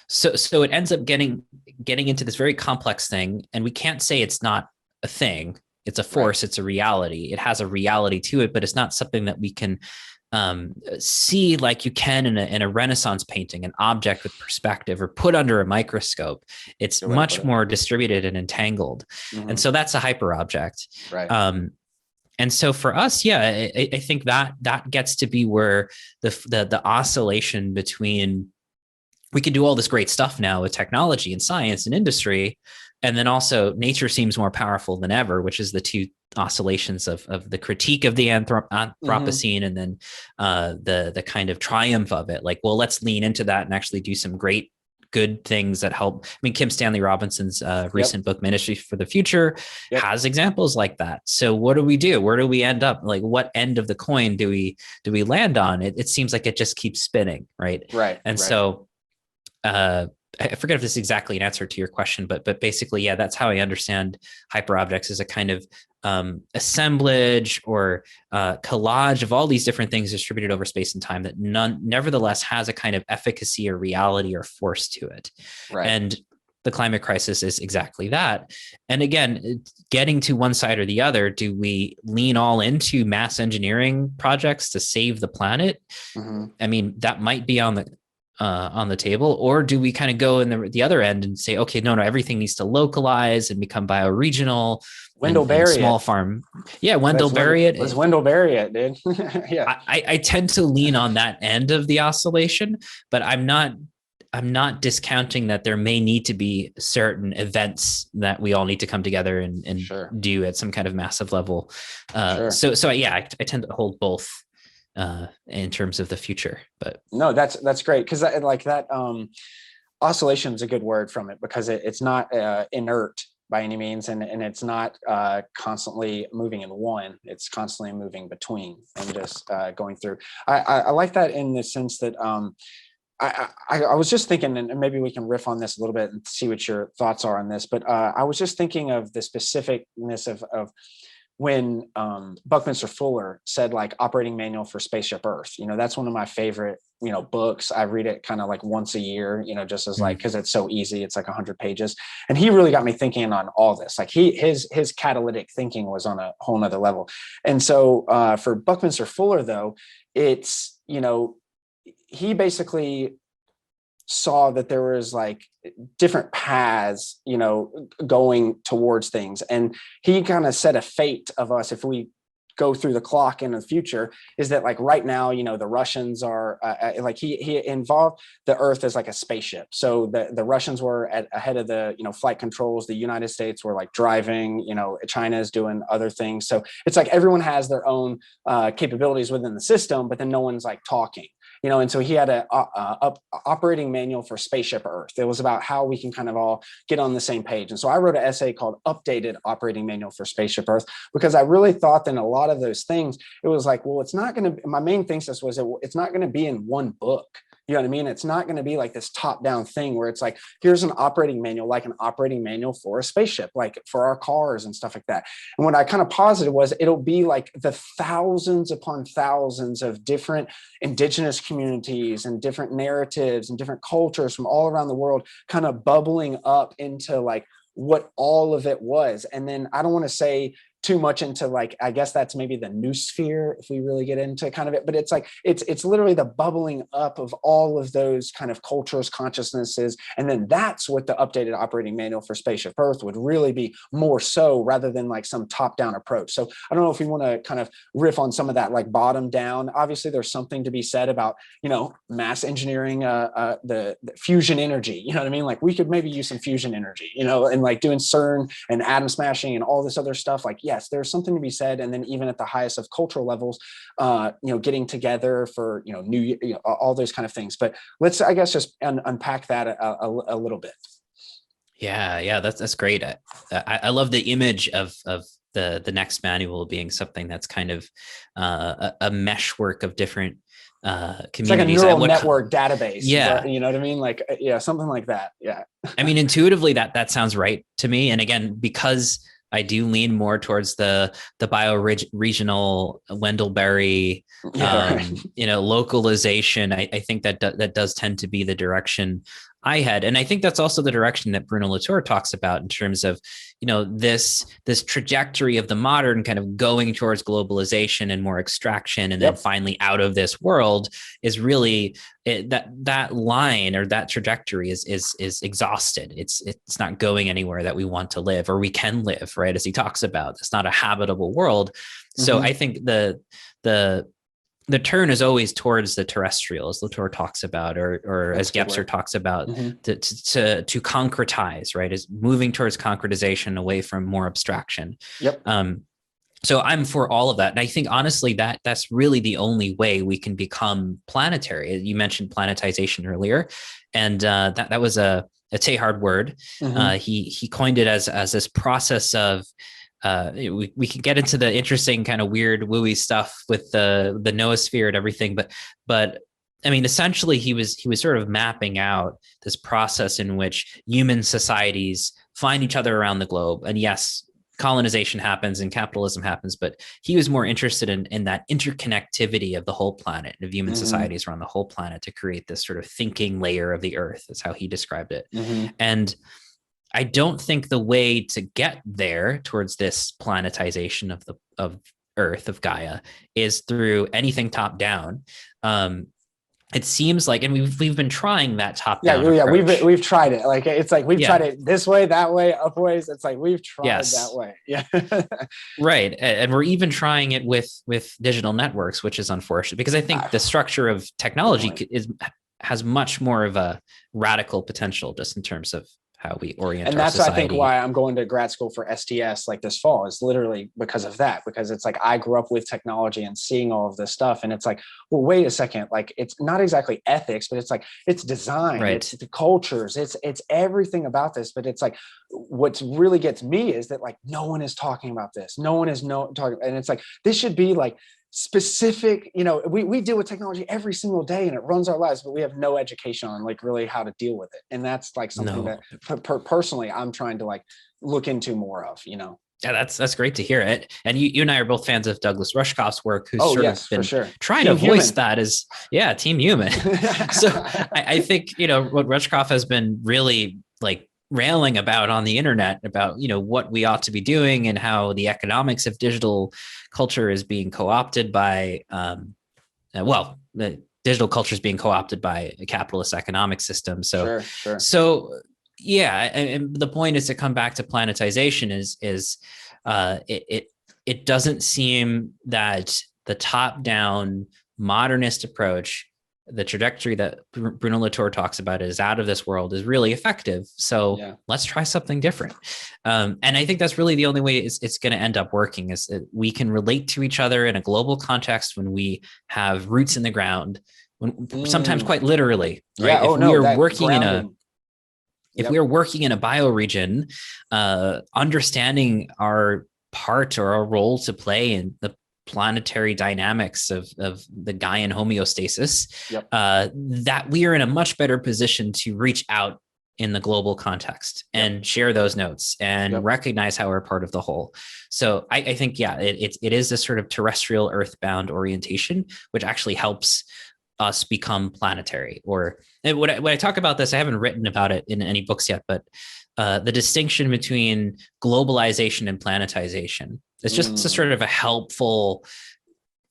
So it ends up getting into this very complex thing, and we can't say it's not a thing. It's a force. It's a reality. It has a reality to it, but it's not something that we can see like you can in a Renaissance painting, an object with perspective or put under a microscope. It's much more distributed and entangled. And so that's a hyperobject. Right. And so for us, I think that gets to be where the oscillation between, we can do all this great stuff now with technology and science and industry, and then also nature seems more powerful than ever, which is the two oscillations of the critique of the Anthropocene and then the kind of triumph of it. Like, well, let's lean into that and actually do some great, good things that help. I mean, Kim Stanley Robinson's recent book, Ministry for the Future, has examples like that. So what do we do? Where do we end up? Like, what end of the coin do we land on? It seems like it just keeps spinning, right? Right. And so I forget if this is exactly an answer to your question, but basically, that's how I understand hyperobjects, as a kind of assemblage or collage of all these different things distributed over space and time that nevertheless has a kind of efficacy or reality or force to it. Right. And the climate crisis is exactly that. And again, getting to one side or the other, do we lean all into mass engineering projects to save the planet? I mean, that might be on the table, or do we kind of go in the other end and say, okay, no, everything needs to localize and become bioregional? Wendell Berry small farm. Yeah, Wendell Berry it. Let's Wendell Berry it, dude. Yeah. I tend to lean on that end of the oscillation, but I'm not I'm not discounting that there may need to be certain events that we all need to come together and Sure. do at some kind of massive level. Sure. So yeah, I tend to hold both in terms of the future. But no, that's great, because like that oscillation is a good word from it, because it's not inert by any means, and it's not constantly moving in one. It's constantly moving between and just going through. I like that in the sense that I was just thinking, and maybe we can riff on this a little bit and see what your thoughts are on this, but I was just thinking of the specificness of when Buckminster Fuller said, like, operating manual for Spaceship Earth. That's one of my favorite books. I read it kind of like once a year, just as like, because it's so easy. It's like 100 pages, and he really got me thinking on all this. Like his catalytic thinking was on a whole nother level. And so for Buckminster Fuller, though, it's he basically saw that there was like different paths, going towards things. And he kind of set a fate of us, if we go through the clock in the future, is that like right now, the Russians are like, he involved the Earth as like a spaceship. So the Russians were ahead of the, flight controls. The United States were like driving, China is doing other things. So it's like everyone has their own capabilities within the system, but then no one's like talking. And so he had a operating manual for Spaceship Earth. It was about how we can kind of all get on the same page. And so I wrote an essay called Updated Operating Manual for Spaceship Earth, because I really thought that in a lot of those things, it was like, well, it's not going to, my main thesis was it's not going to be in one book. You know what I mean? It's not going to be like this top-down thing where it's like, here's an operating manual, like an operating manual for a spaceship, like for our cars and stuff like that. And what I kind of posited was it'll be like the thousands upon thousands of different indigenous communities and different narratives and different cultures from all around the world kind of bubbling up into like what all of it was. And then I don't want to say too much into like, I guess that's maybe the new sphere if we really get into kind of it, but it's like, it's literally the bubbling up of all of those kind of cultures, consciousnesses. And then that's what the updated operating manual for Spaceship Earth would really be, more so, rather than like some top-down approach. So I don't know if we want to kind of riff on some of that, like bottom down. Obviously there's something to be said about, mass engineering, the fusion energy, you know what I mean? Like we could maybe use some fusion energy, and like doing CERN and atom smashing and all this other stuff. Like, yes, there's something to be said. And then even at the highest of cultural levels, getting together for, new, all those kind of things. But let's, I guess, just unpack that a little bit. Yeah, that's great. I love the image of the next manual being something that's kind of a meshwork of different communities. It's like a neural network database. Yeah. You know what I mean? Like, yeah, something like that. Yeah. I mean, intuitively that sounds right to me. And again, because I do lean more towards the bioregional Wendell-Berry, localization. I think that does tend to be the direction I had. And I think that's also the direction that Bruno Latour talks about in terms of, this trajectory of the modern kind of going towards globalization and more extraction. And then finally out of this world is really that line, or that trajectory is exhausted. It's not going anywhere that we want to live, or we can live, right? As he talks about, it's not a habitable world. So I think the turn is always towards the terrestrial, as Latour talks about, or as Gebser talks about, to concretize, right? Is moving towards concretization away from more abstraction. So I'm for all of that. And I think, honestly, that's really the only way we can become planetary. You mentioned planetization earlier, and that was a Teilhard word. He coined it as this process of, we could get into the interesting kind of weird wooey stuff with the noosphere and everything, but I mean, essentially he was sort of mapping out this process in which human societies find each other around the globe. And yes, colonization happens and capitalism happens, but he was more interested in that interconnectivity of the whole planet, of human societies around the whole planet, to create this sort of thinking layer of the earth, is how he described it. And I don't think the way to get there towards this planetization of Earth, of Gaia, is through anything top down. It seems like, and we've been trying that top down. Yeah, we've tried it. Like, it's like we've tried it this way, that way, upways. It's like we've tried that way. Yeah. Right. And we're even trying it with digital networks, which is unfortunate, because I think the structure of technology has much more of a radical potential just in terms of how we orient and our that's society. I think why I'm going to grad school for STS like this fall, is literally because of that, because it's like I grew up with technology and seeing all of this stuff, and it's like, well, wait a second, like it's not exactly ethics, but it's like it's design, Right. it's the cultures, it's everything about this. But it's like what really gets me is that like no one is talking about this, no one is talking, and it's like this should be like specific, we deal with technology every single day and it runs our lives, but we have no education on like really how to deal with it. And that's like something that personally I'm trying to like look into more of. Yeah, that's great to hear it. And you and I are both fans of Douglas Rushkoff's work, who's of been trying to voice that as Team Human. So I think, what Rushkoff has been really like railing about on the internet about, what we ought to be doing and how the economics of digital culture is being co-opted by, the digital culture is being co-opted by a capitalist economic system. So, so yeah. And the point is to come back to planetization it doesn't seem that the top-down modernist approach, the trajectory that Bruno Latour talks about is out of this world, is really effective. So let's try something different. And I think that's really the only way it's going to end up working, is that we can relate to each other in a global context when we have roots in the ground, sometimes quite literally. Right? If we are working if we are working in a bioregion, understanding our part or our role to play in the planetary dynamics of the Gaian homeostasis, that we are in a much better position to reach out in the global context and share those notes and recognize how we're part of the whole. So I think, it is this sort of terrestrial earthbound orientation, which actually helps us become planetary. Or when I talk about this, I haven't written about it in any books yet, but the distinction between globalization and planetization is just a sort of a helpful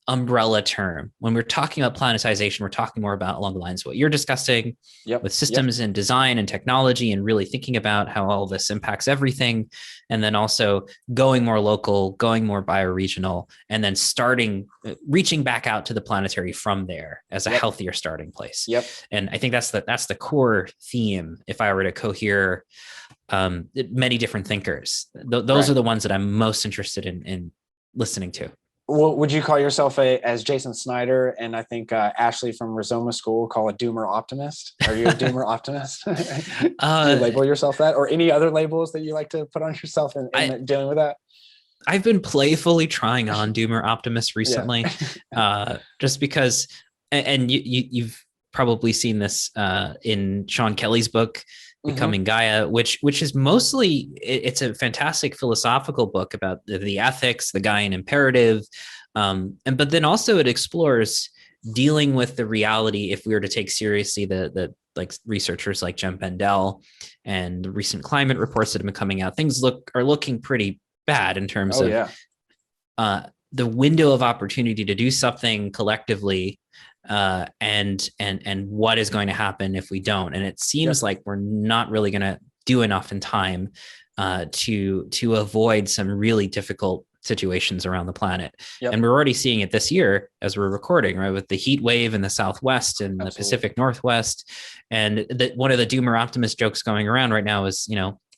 umbrella term. When we're talking about planetization, we're talking more about along the lines of what you're discussing with systems and design and technology, and really thinking about how all this impacts everything. And then also going more local, going more bioregional, and then reaching back out to the planetary from there as a healthier starting place. And I think that's the core theme. If I were to cohere many different thinkers, those are the ones that I'm most interested in listening to. Well, would you call yourself as Jason Snyder and I think Ashley from Rizoma School call a Doomer Optimist? Are you a Doomer Optimist? Do you label yourself that, or any other labels that you like to put on yourself in dealing with that? I've been playfully trying on Doomer Optimist recently, just because, and you've probably seen this in Sean Kelly's book, Becoming Gaia, which is mostly, it's a fantastic philosophical book about the ethics, the Gaian imperative, but then also it explores dealing with the reality if we were to take seriously the like researchers like Jem Bendell and the recent climate reports that have been coming out. Things are looking pretty bad in terms of the window of opportunity to do something collectively, and what is going to happen if we don't. And it seems like we're not really going to do enough in time to avoid some really difficult situations around the planet. And we're already seeing it this year as we're recording, right, with the heat wave in the Southwest and the Pacific Northwest. And one of the Doomer Optimist jokes going around right now is,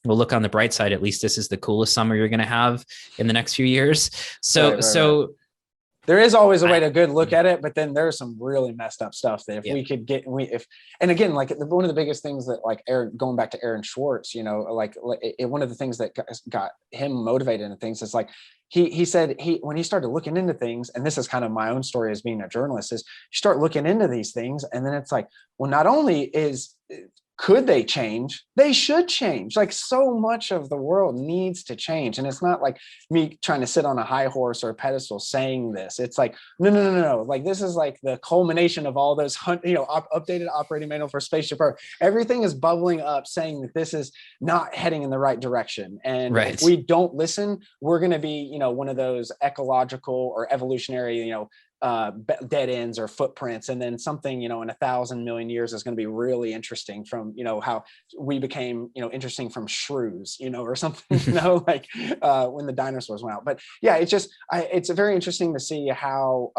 we'll look on the bright side. At least this is the coolest summer you're going to have in the next few years. So there is always a way to good look at it, but then there's some really messed up stuff that if we could get, and again, like one of the biggest things that like going back to Aaron Schwartz, one of the things that got him motivated in things is like, he said when he started looking into things, and this is kind of my own story as being a journalist, is you start looking into these things and then it's like, well, not only could they change, they should change. Like so much of the world needs to change. And it's not like me trying to sit on a high horse or a pedestal saying this. It's like, no. Like this is like the culmination of all those, updated operating manual for spaceship Earth. Everything is bubbling up saying that this is not heading in the right direction. And if we don't listen, we're going to be, one of those ecological or evolutionary, dead ends or footprints, and then something, in 1,000 million years is going to be really interesting from, how we became, interesting from shrews, or something, like when the dinosaurs went out. But yeah, it's very interesting to see how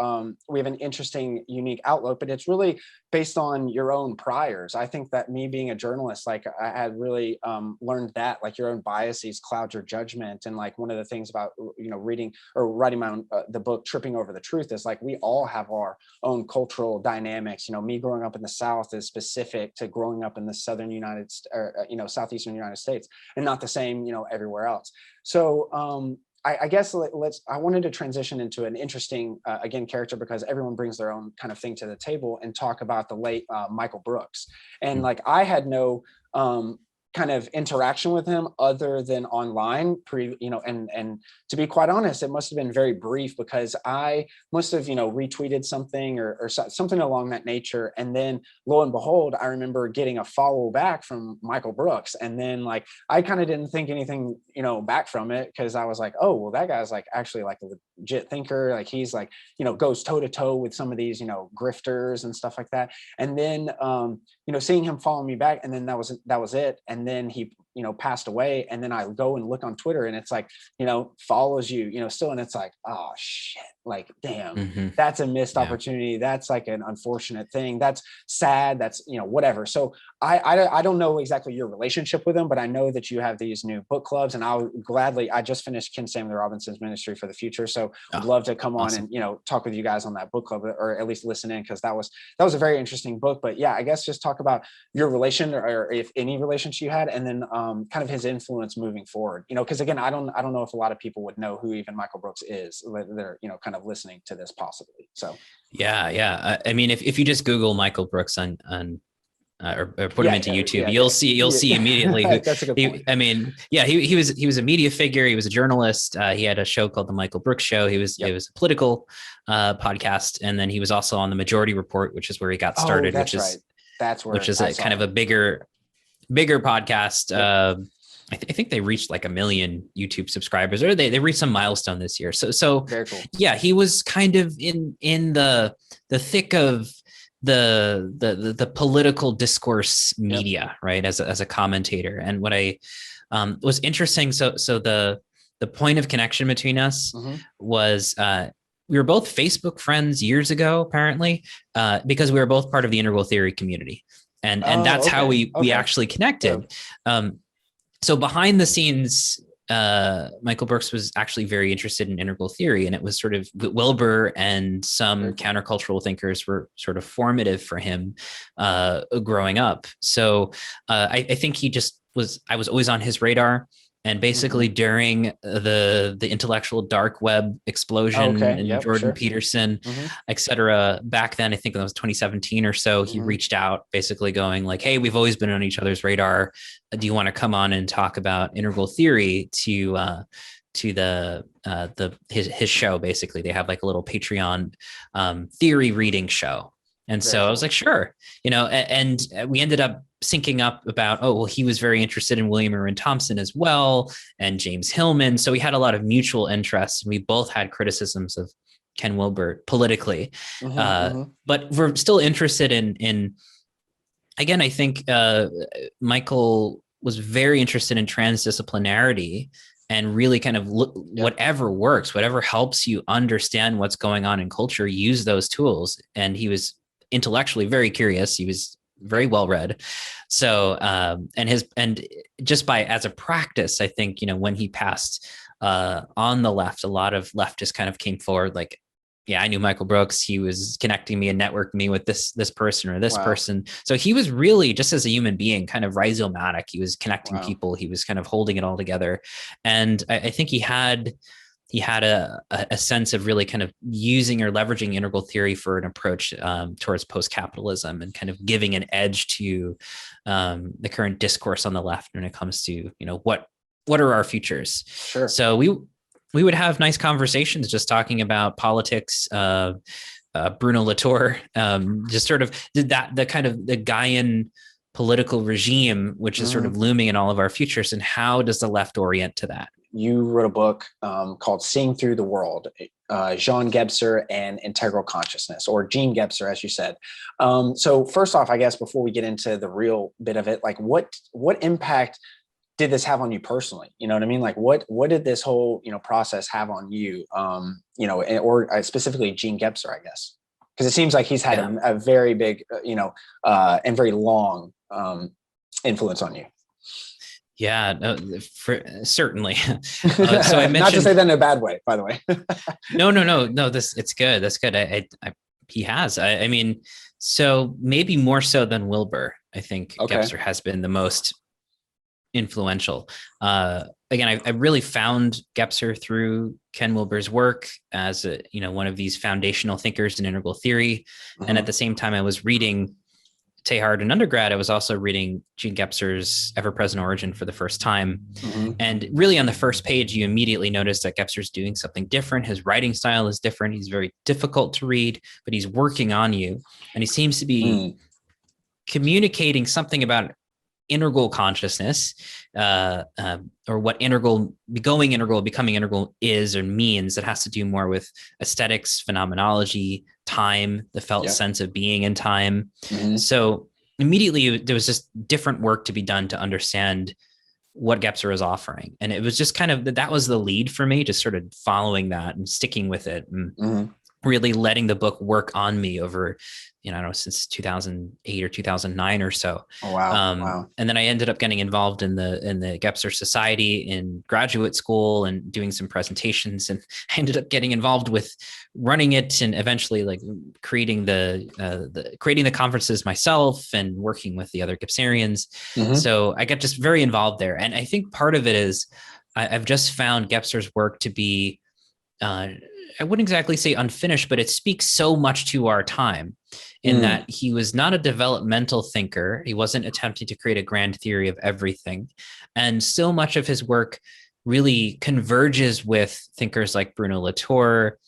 we have an interesting, unique outlook, but it's really based on your own priors. I think that me being a journalist, like I had really learned that, like, your own biases cloud your judgment. And like one of the things about, reading or writing my own, the book Tripping Over the Truth, is like, we all have our own cultural dynamics. Me growing up in the South is specific to growing up in the southern United States, or southeastern United States, and not the same, everywhere else. So I guess I wanted to transition into an interesting, again, character, because everyone brings their own kind of thing to the table, and talk about the late Michael Brooks. And like, I had no kind of interaction with him other than online and to be quite honest, it must have been very brief, because I must have, retweeted something or something along that nature. And then lo and behold, I remember getting a follow back from Michael Brooks. And then like, I kind of didn't think anything, back from it, because I was like, oh, well, that guy's like actually like a legit thinker. Like, he's like, goes toe to toe with some of these, grifters and stuff like that. And then, seeing him follow me back, and then that was it. And then he, passed away. And then I go and look on Twitter, and it's like, follows you, still. And it's like, oh shit, like, damn, that's a missed opportunity. That's like an unfortunate thing. That's sad. That's, whatever. So I don't know exactly your relationship with him, but I know that you have these new book clubs, and I just finished Ken Samuel Robinson's Ministry for the Future. So I'd love to come on and, talk with you guys on that book club, or at least listen in, because that was a very interesting book. But yeah, I guess just talk about your relation, or if any relationship you had, and then kind of his influence moving forward, because again, I don't know if a lot of people would know who even Michael Brooks is. They're, kind of listening to this possibly. So yeah. I mean, if you just Google Michael Brooks on or put him into YouTube, you'll see immediately who, that's a good point. I mean, yeah, he was a media figure. He was a journalist. He had a show called The Michael Brooks Show. It was a political podcast, and then he was also on The Majority Report, which is where he got started. That's right. That's where, which is a kind of a bigger podcast. Yep. I think they reached like 1 million YouTube subscribers, or they reached some milestone this year. So very cool. Yeah, he was kind of in the thick of the political discourse media, yep, right, as a commentator. And what I was interesting, so the point of connection between us was we were both Facebook friends years ago, apparently, because we were both part of the integral theory community, and that's how we actually connected. Yeah. So behind the scenes, Michael Brooks was actually very interested in integral theory, and it was sort of Wilbur and some countercultural thinkers were sort of formative for him growing up. So I think I was always on his radar. And basically during the intellectual dark web explosion and Jordan Peterson, et cetera, back then, I think it was 2017 or so, he reached out basically going like, hey, we've always been on each other's radar. Do you want to come on and talk about integral theory to his show? Basically, they have like a little Patreon theory reading show. And so I was like, sure, and we ended up syncing up about, he was very interested in William Irwin Thompson as well, and James Hillman. So we had a lot of mutual interests. We both had criticisms of Ken Wilber politically, but we're still interested in again, I think Michael was very interested in transdisciplinarity and really kind of whatever works, whatever helps you understand what's going on in culture, use those tools. And he was intellectually very curious. He was very well read. So, and just by as a practice, I think, when he passed on the left, a lot of leftists kind of came forward like, yeah, I knew Michael Brooks. He was connecting me and networking me with this person or this person. So he was really, just as a human being, kind of rhizomatic. He was connecting people. He was kind of holding it all together. And I think he had a sense of really kind of using or leveraging integral theory for an approach towards post-capitalism and kind of giving an edge to the current discourse on the left when it comes to, what are our futures? Sure. So we would have nice conversations just talking about politics, Bruno Latour, just sort of the kind of the Gaian political regime, which is sort of looming in all of our futures, and how does the left orient to that? You wrote a book called Seeing Through the World. Jean Gebser and Integral Consciousness, or Jean Gebser, as you said. So first off, I guess before we get into the real bit of it, like what impact did this have on you personally? You know what I mean? Like what did this whole, process have on you? Or specifically Jean Gebser, I guess, because it seems like he's had a very big, and very long influence on you. Yeah, no, certainly. So I mentioned, not to say that in a bad way, by the way. No. It's good. That's good. He has. I mean, so maybe more so than Wilbur. I think Gebser has been the most influential. Again, I really found Gebser through Ken Wilber's work as one of these foundational thinkers in integral theory, and at the same time, I was reading Teilhard in undergrad. I was also reading Jean Gebser's Ever-Present Origin for the first time. And really on the first page, you immediately notice that Gebser's doing something different. His writing style is different. He's very difficult to read, but he's working on you. And he seems to be communicating something about integral consciousness, or what becoming integral is or means, that has to do more with aesthetics, phenomenology, time, the felt sense of being in time. So immediately there was just different work to be done to understand what Gebser is offering. And it was just kind of, that was the lead for me, just sort of following that and sticking with it and really letting the book work on me over, I don't know, since 2008 or 2009 or so. Oh, wow. And then I ended up getting involved in the Gebser Society in graduate school and doing some presentations, and I ended up getting involved with running it and eventually like creating the conferences myself and working with the other Gebserians. So I got just very involved there. And I think part of it is I've just found Gebser's work to be, I wouldn't exactly say unfinished, but it speaks so much to our time in that he was not a developmental thinker. He wasn't attempting to create a grand theory of everything. And so much of his work really converges with thinkers like Bruno Latour.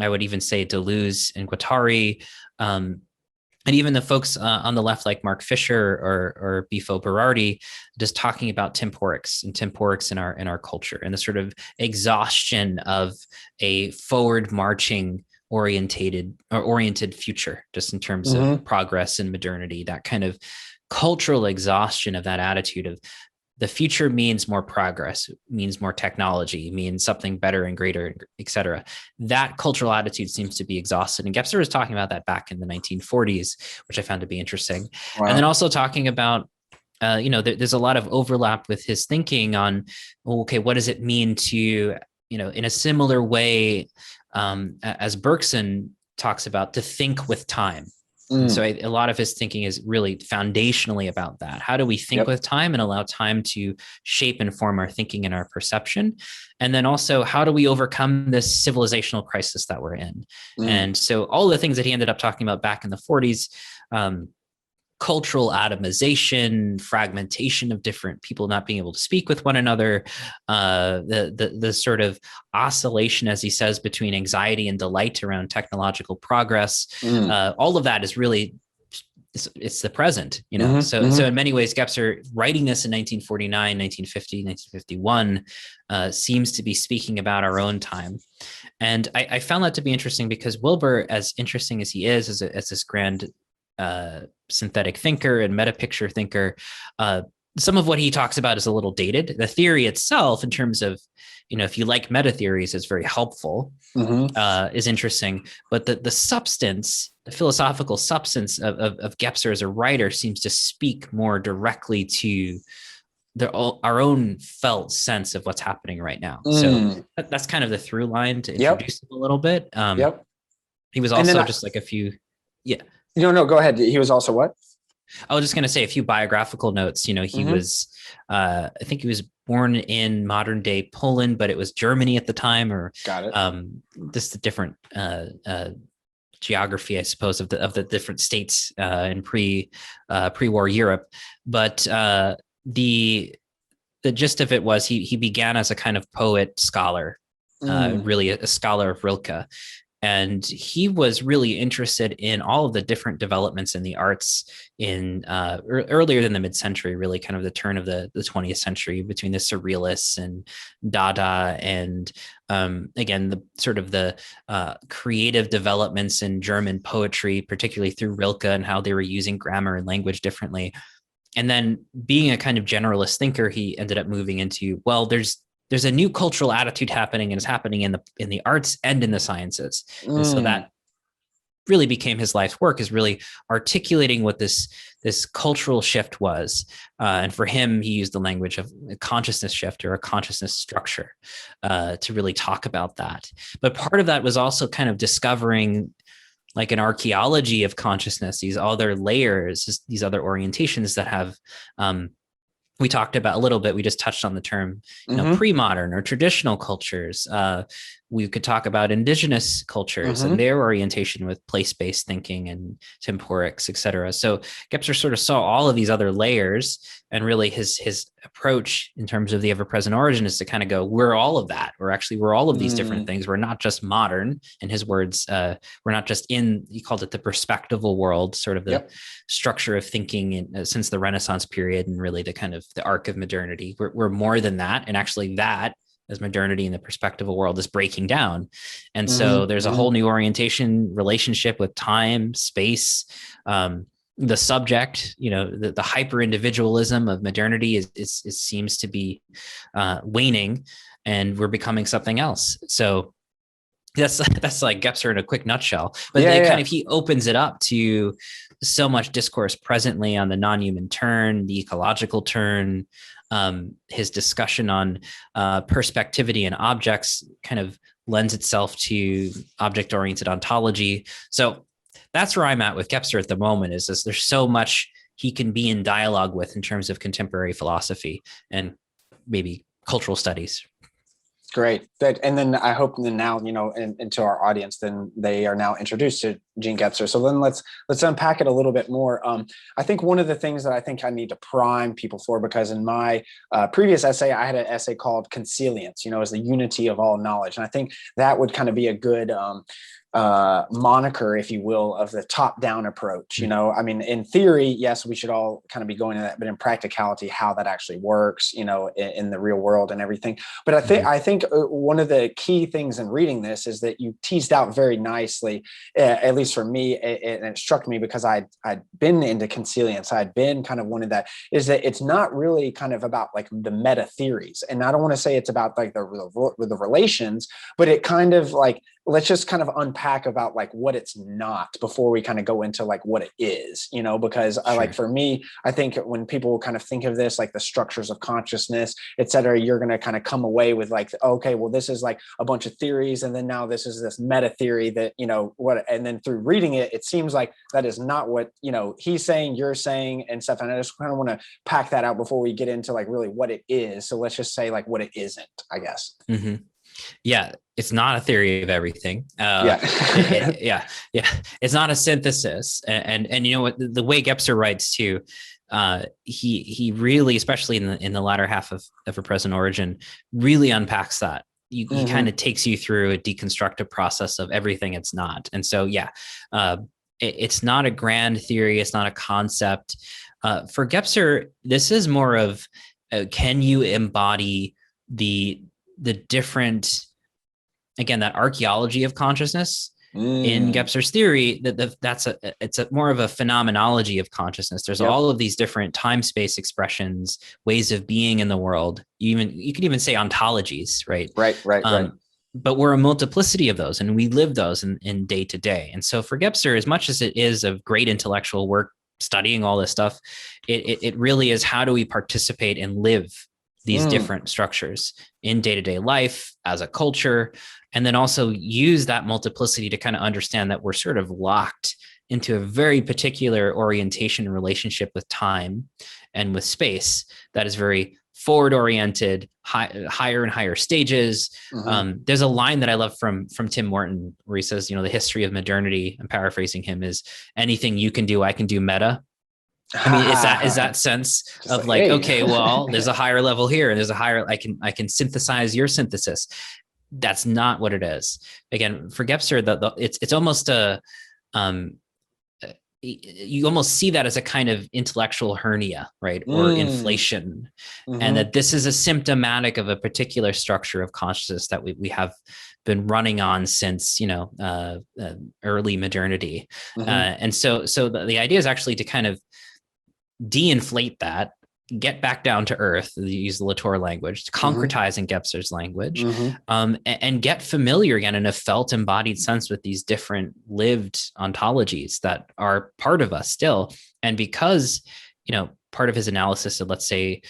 I would even say Deleuze and Guattari, and even the folks on the left, like Mark Fisher or Bifo Berardi, just talking about temporics in our culture, and the sort of exhaustion of a forward marching oriented future, just in terms of progress and modernity, that kind of cultural exhaustion of that attitude of the future means more progress, means more technology, means something better and greater, et cetera. That cultural attitude seems to be exhausted. And Gebser was talking about that back in the 1940s, which I found to be interesting. Wow. And then also talking about, there's a lot of overlap with his thinking on, okay, what does it mean to, in a similar way, as Bergson talks about, to think with time. So a lot of his thinking is really foundationally about that. How do we think with time and allow time to shape and form our thinking and our perception? And then also, how do we overcome this civilizational crisis that we're in? And so all the things that he ended up talking about back in the 40s, cultural atomization, fragmentation of different people not being able to speak with one another, the sort of oscillation, as he says, between anxiety and delight around technological progress. All of that is really, it's the present, So in many ways, Gebser writing this in 1949, 1950, 1951 seems to be speaking about our own time. And I found that to be interesting because Wilbur, as interesting as he is as this grand synthetic thinker and meta-picture thinker, some of what he talks about is a little dated. The theory itself, in terms of, if you like meta theories, is very helpful, is interesting. But the substance, the philosophical substance of Gebser as a writer seems to speak more directly to our own felt sense of what's happening right now. So that's kind of the through line to introduce him a little bit. He was also just like a few, No, go ahead. He was also what? I was just going to say a few biographical notes. He was, I think he was born in modern day Poland, but it was Germany at the time, or got it. Just a different geography, I suppose, of the different states in pre-war Europe. But the gist of it was he began as a kind of poet scholar, really a scholar of Rilke. And he was really interested in all of the different developments in the arts in earlier than the mid-century, really kind of the turn of the 20th century, between the Surrealists and Dada, and again, the sort of the creative developments in German poetry, particularly through Rilke, and how they were using grammar and language differently. And then being a kind of generalist thinker, he ended up moving into, well, there's a new cultural attitude happening, and it's happening in the arts and in the sciences. And so that really became his life's work, is really articulating what this cultural shift was. And for him, he used the language of a consciousness shift or a consciousness structure to really talk about that. But part of that was also kind of discovering like an archaeology of consciousness, these other layers, these other orientations that have, we talked about a little bit, we just touched on the term, pre-modern or traditional cultures. We could talk about indigenous cultures and their orientation with place-based thinking and temporics, et cetera. So Gebser sort of saw all of these other layers, and really his approach in terms of the ever-present origin is to kind of go, we're all of that. We're all of these different things. We're not just modern, in his words. We're not just in, he called it the perspectival world, sort of the structure of thinking since the Renaissance period, and really the kind of the arc of modernity. We're more than that. And actually that, as modernity in the perspectival world, is breaking down. And so there's a whole new orientation, relationship with time, space, the subject, the hyper individualism of modernity is seems to be waning, and we're becoming something else. So that's like Gebser in a quick nutshell. But he opens it up to so much discourse presently on the non-human turn, the ecological turn. His discussion on perspectivity and objects kind of lends itself to object-oriented ontology. So that's where I'm at with Gebser at the moment, is there's so much he can be in dialogue with in terms of contemporary philosophy and maybe cultural studies. Great. And then I hope that now, into our audience, then they are now introduced to Jean Gebser. So then let's unpack it a little bit more. I think one of the things that I think I need to prime people for, because in my previous essay, I had an essay called Consilience, as the unity of all knowledge. And I think that would kind of be a good moniker, if you will, of the top-down approach. I mean, in theory, yes, we should all kind of be going to that, but in practicality, how that actually works, in the real world and everything. But I think one of the key things in reading this is that you teased out very nicely, at least for me, and it struck me because I'd been into Consilience, I'd been kind of one of that, is that it's not really kind of about like the meta theories. And I don't want to say it's about like the relations, but it kind of like, let's just kind of unpack about like what it's not before we kind of go into like what it is, because I like, for me, I think when people kind of think of this, like the structures of consciousness, et cetera, you're going to kind of come away with like, okay, well, this is like a bunch of theories. And then now this is this meta theory that, and then through reading it, it seems like that is not what, he's saying, you're saying and stuff. And I just kind of want to pack that out before we get into like really what it is. So let's just say like what it isn't, I guess. Yeah, it's not a theory of everything. It's not a synthesis. And what the way Gebser writes too, he really, especially in the latter half of a present origin, really unpacks that. He kind of takes you through a deconstructive process of everything it's not. And so it's not a grand theory, it's not a concept. For Gebser, this is more of can you embody the different, again, that archaeology of consciousness in Gebser's theory, it's more of a phenomenology of consciousness. There's all of these different time-space expressions, ways of being in the world. You could even say ontologies, right? Right. But we're a multiplicity of those, and we live those in day to day. And so for Gebser, as much as it is of great intellectual work, studying all this stuff, it really is, how do we participate and live these different structures in day-to-day life as a culture, and then also use that multiplicity to kind of understand that we're sort of locked into a very particular orientation and relationship with time and with space that is very forward-oriented, higher and higher stages. There's a line that I love from Tim Morton where he says, the history of modernity, I'm paraphrasing him, is anything you can do, I can do meta. I mean, is that sense of like, okay, well, there's a higher level here, and there's a higher, I can synthesize your synthesis. that's not what it is. Again, for Gebser, it's almost a you almost see that as a kind of intellectual hernia, right? Or inflation. And that this is a symptomatic of a particular structure of consciousness that we have been running on since, early modernity. And so the idea is actually to kind of de-inflate that, get back down to earth, use the Latour language, to concretize in Gebser's language, and get familiar again in a felt embodied sense with these different lived ontologies that are part of us still. And because, part of his analysis of, let's say,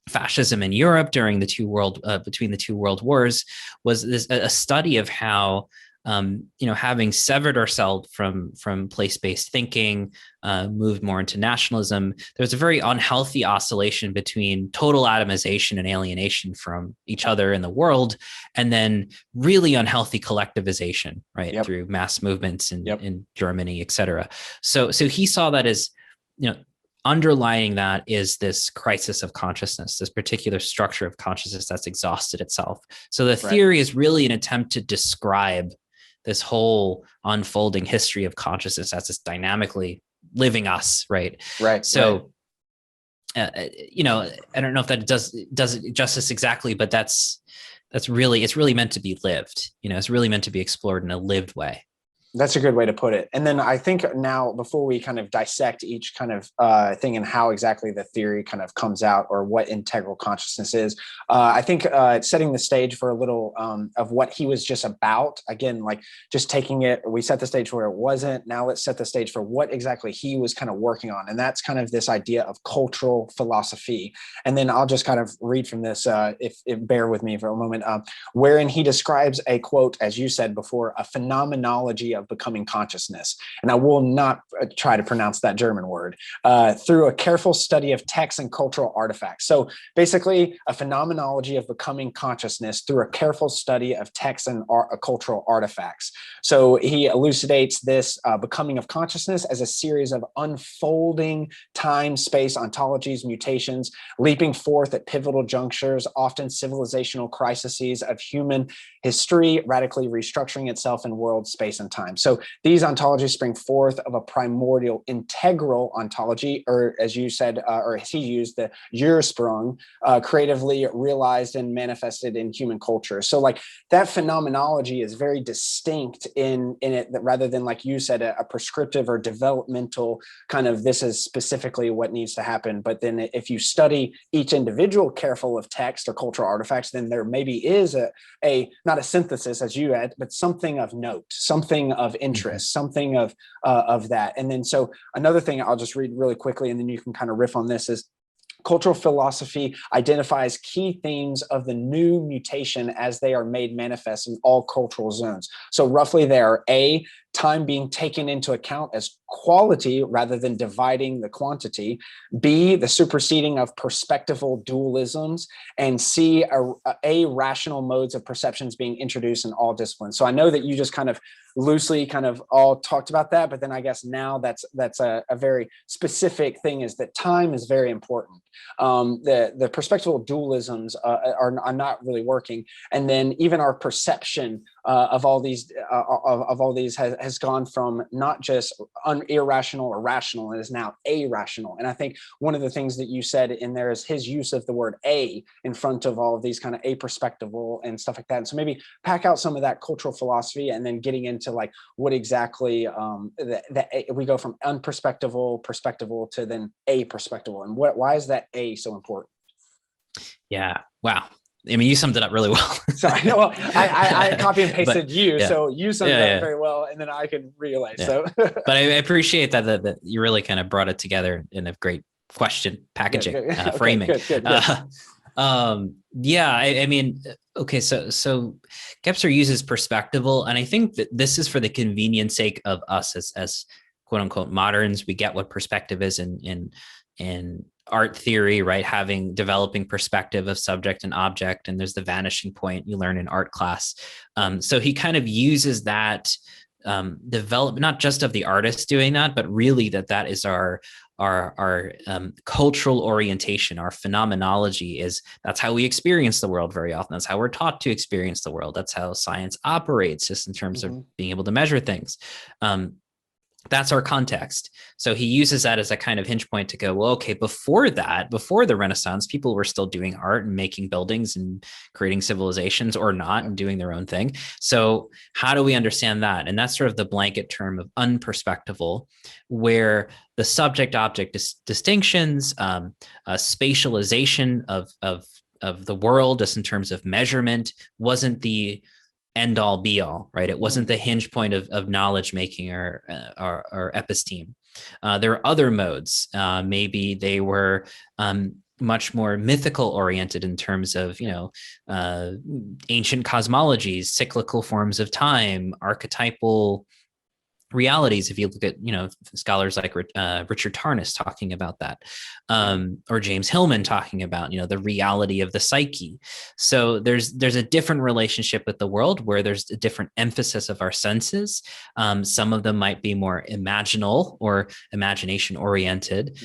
fascism in Europe during between the two world wars was a study of how, having severed ourselves from place-based thinking, moved more into nationalism, there's a very unhealthy oscillation between total atomization and alienation from each other in the world, and then really unhealthy collectivization, right, through mass movements in Germany, et cetera. So he saw that as, underlying that is this crisis of consciousness, this particular structure of consciousness that's exhausted itself. So the theory is really an attempt to describe this whole unfolding history of consciousness as this dynamically living us, right? Right. So, I don't know if that does it justice exactly, but it's really meant to be lived. It's really meant to be explored in a lived way. That's a good way to put it. And then I think now, before we kind of dissect each kind of thing and how exactly the theory kind of comes out, or what integral consciousness is, I think setting the stage for a little of what he was just about. Again, like just taking it, we set the stage where it wasn't. Now let's set the stage for what exactly he was kind of working on. And that's kind of this idea of cultural philosophy. And then I'll just kind of read from this, if bear with me for a moment, wherein he describes a, quote, as you said before, a phenomenology of becoming consciousness. And I will not try to pronounce that German word, through a careful study of texts and cultural artifacts. So basically a phenomenology of becoming consciousness through a careful study of texts and cultural artifacts. So he elucidates this becoming of consciousness as a series of unfolding time, space, ontologies, mutations, leaping forth at pivotal junctures, often civilizational crises of human history, radically restructuring itself in world, space, and time. So these ontologies spring forth of a primordial integral ontology, or as you said, or as he used, the Ursprung, creatively realized and manifested in human culture. So like that phenomenology is very distinct in it, that rather than, like you said, a prescriptive or developmental kind of, this is specifically what needs to happen. But then if you study each individual careful of text or cultural artifacts, then there maybe is a not a synthesis as you had, but something of note, something of interest, something of that. And then so another thing I'll just read really quickly, and then you can kind of riff on this, is cultural philosophy identifies key themes of the new mutation as they are made manifest in all cultural zones. So roughly they are A, time being taken into account as quality rather than dividing the quantity, B, the superseding of perspectival dualisms, and C, a rational modes of perceptions being introduced in all disciplines. So I know that you just kind of loosely kind of all talked about that, but then I guess now that's a very specific thing, is that time is very important. The perspectival dualisms are not really working, and then even our perception of all these has gone from not just irrational or rational, and is now irrational. And I think one of the things that you said in there is his use of the word a in front of all of these kind of aperspectival and stuff like that. And so maybe pack out some of that cultural philosophy, and then getting into like what exactly we go from perspectival to then aperspectival, and why is that a so important? Yeah. Wow. I mean, you summed it up really well. So I know, well, I copy and pasted so you summed it up very well, and then I could relay. Yeah. So, but I appreciate that you really kind of brought it together in a great question packaging, framing. Good. I mean, okay, so Gebser uses perspectival, and I think that this is for the convenience sake of us as quote unquote moderns. We get what perspective is in art theory, right? Developing perspective of subject and object, and there's the vanishing point you learn in art class. So he kind of uses that development, not just of the artist doing that, but really that is our our cultural orientation, our phenomenology that's how we experience the world very often. That's how we're taught to experience the world. That's how science operates, just in terms of being able to measure things. That's our context. So he uses that as a kind of hinge point to go, well, okay, before the Renaissance, people were still doing art and making buildings and creating civilizations, or not, and doing their own thing. So how do we understand that? And that's sort of the blanket term of unperspectival, where the subject-object distinctions, spatialization of the world, just in terms of measurement, wasn't the end all be all, right? It wasn't the hinge point of knowledge making or episteme. There are other modes. Maybe they were much more mythical oriented in terms of, ancient cosmologies, cyclical forms of time, archetypal realities. If you look at, scholars like Richard Tarnas talking about that, or James Hillman talking about, the reality of the psyche. So there's a different relationship with the world, where there's a different emphasis of our senses. Some of them might be more imaginal or imagination oriented,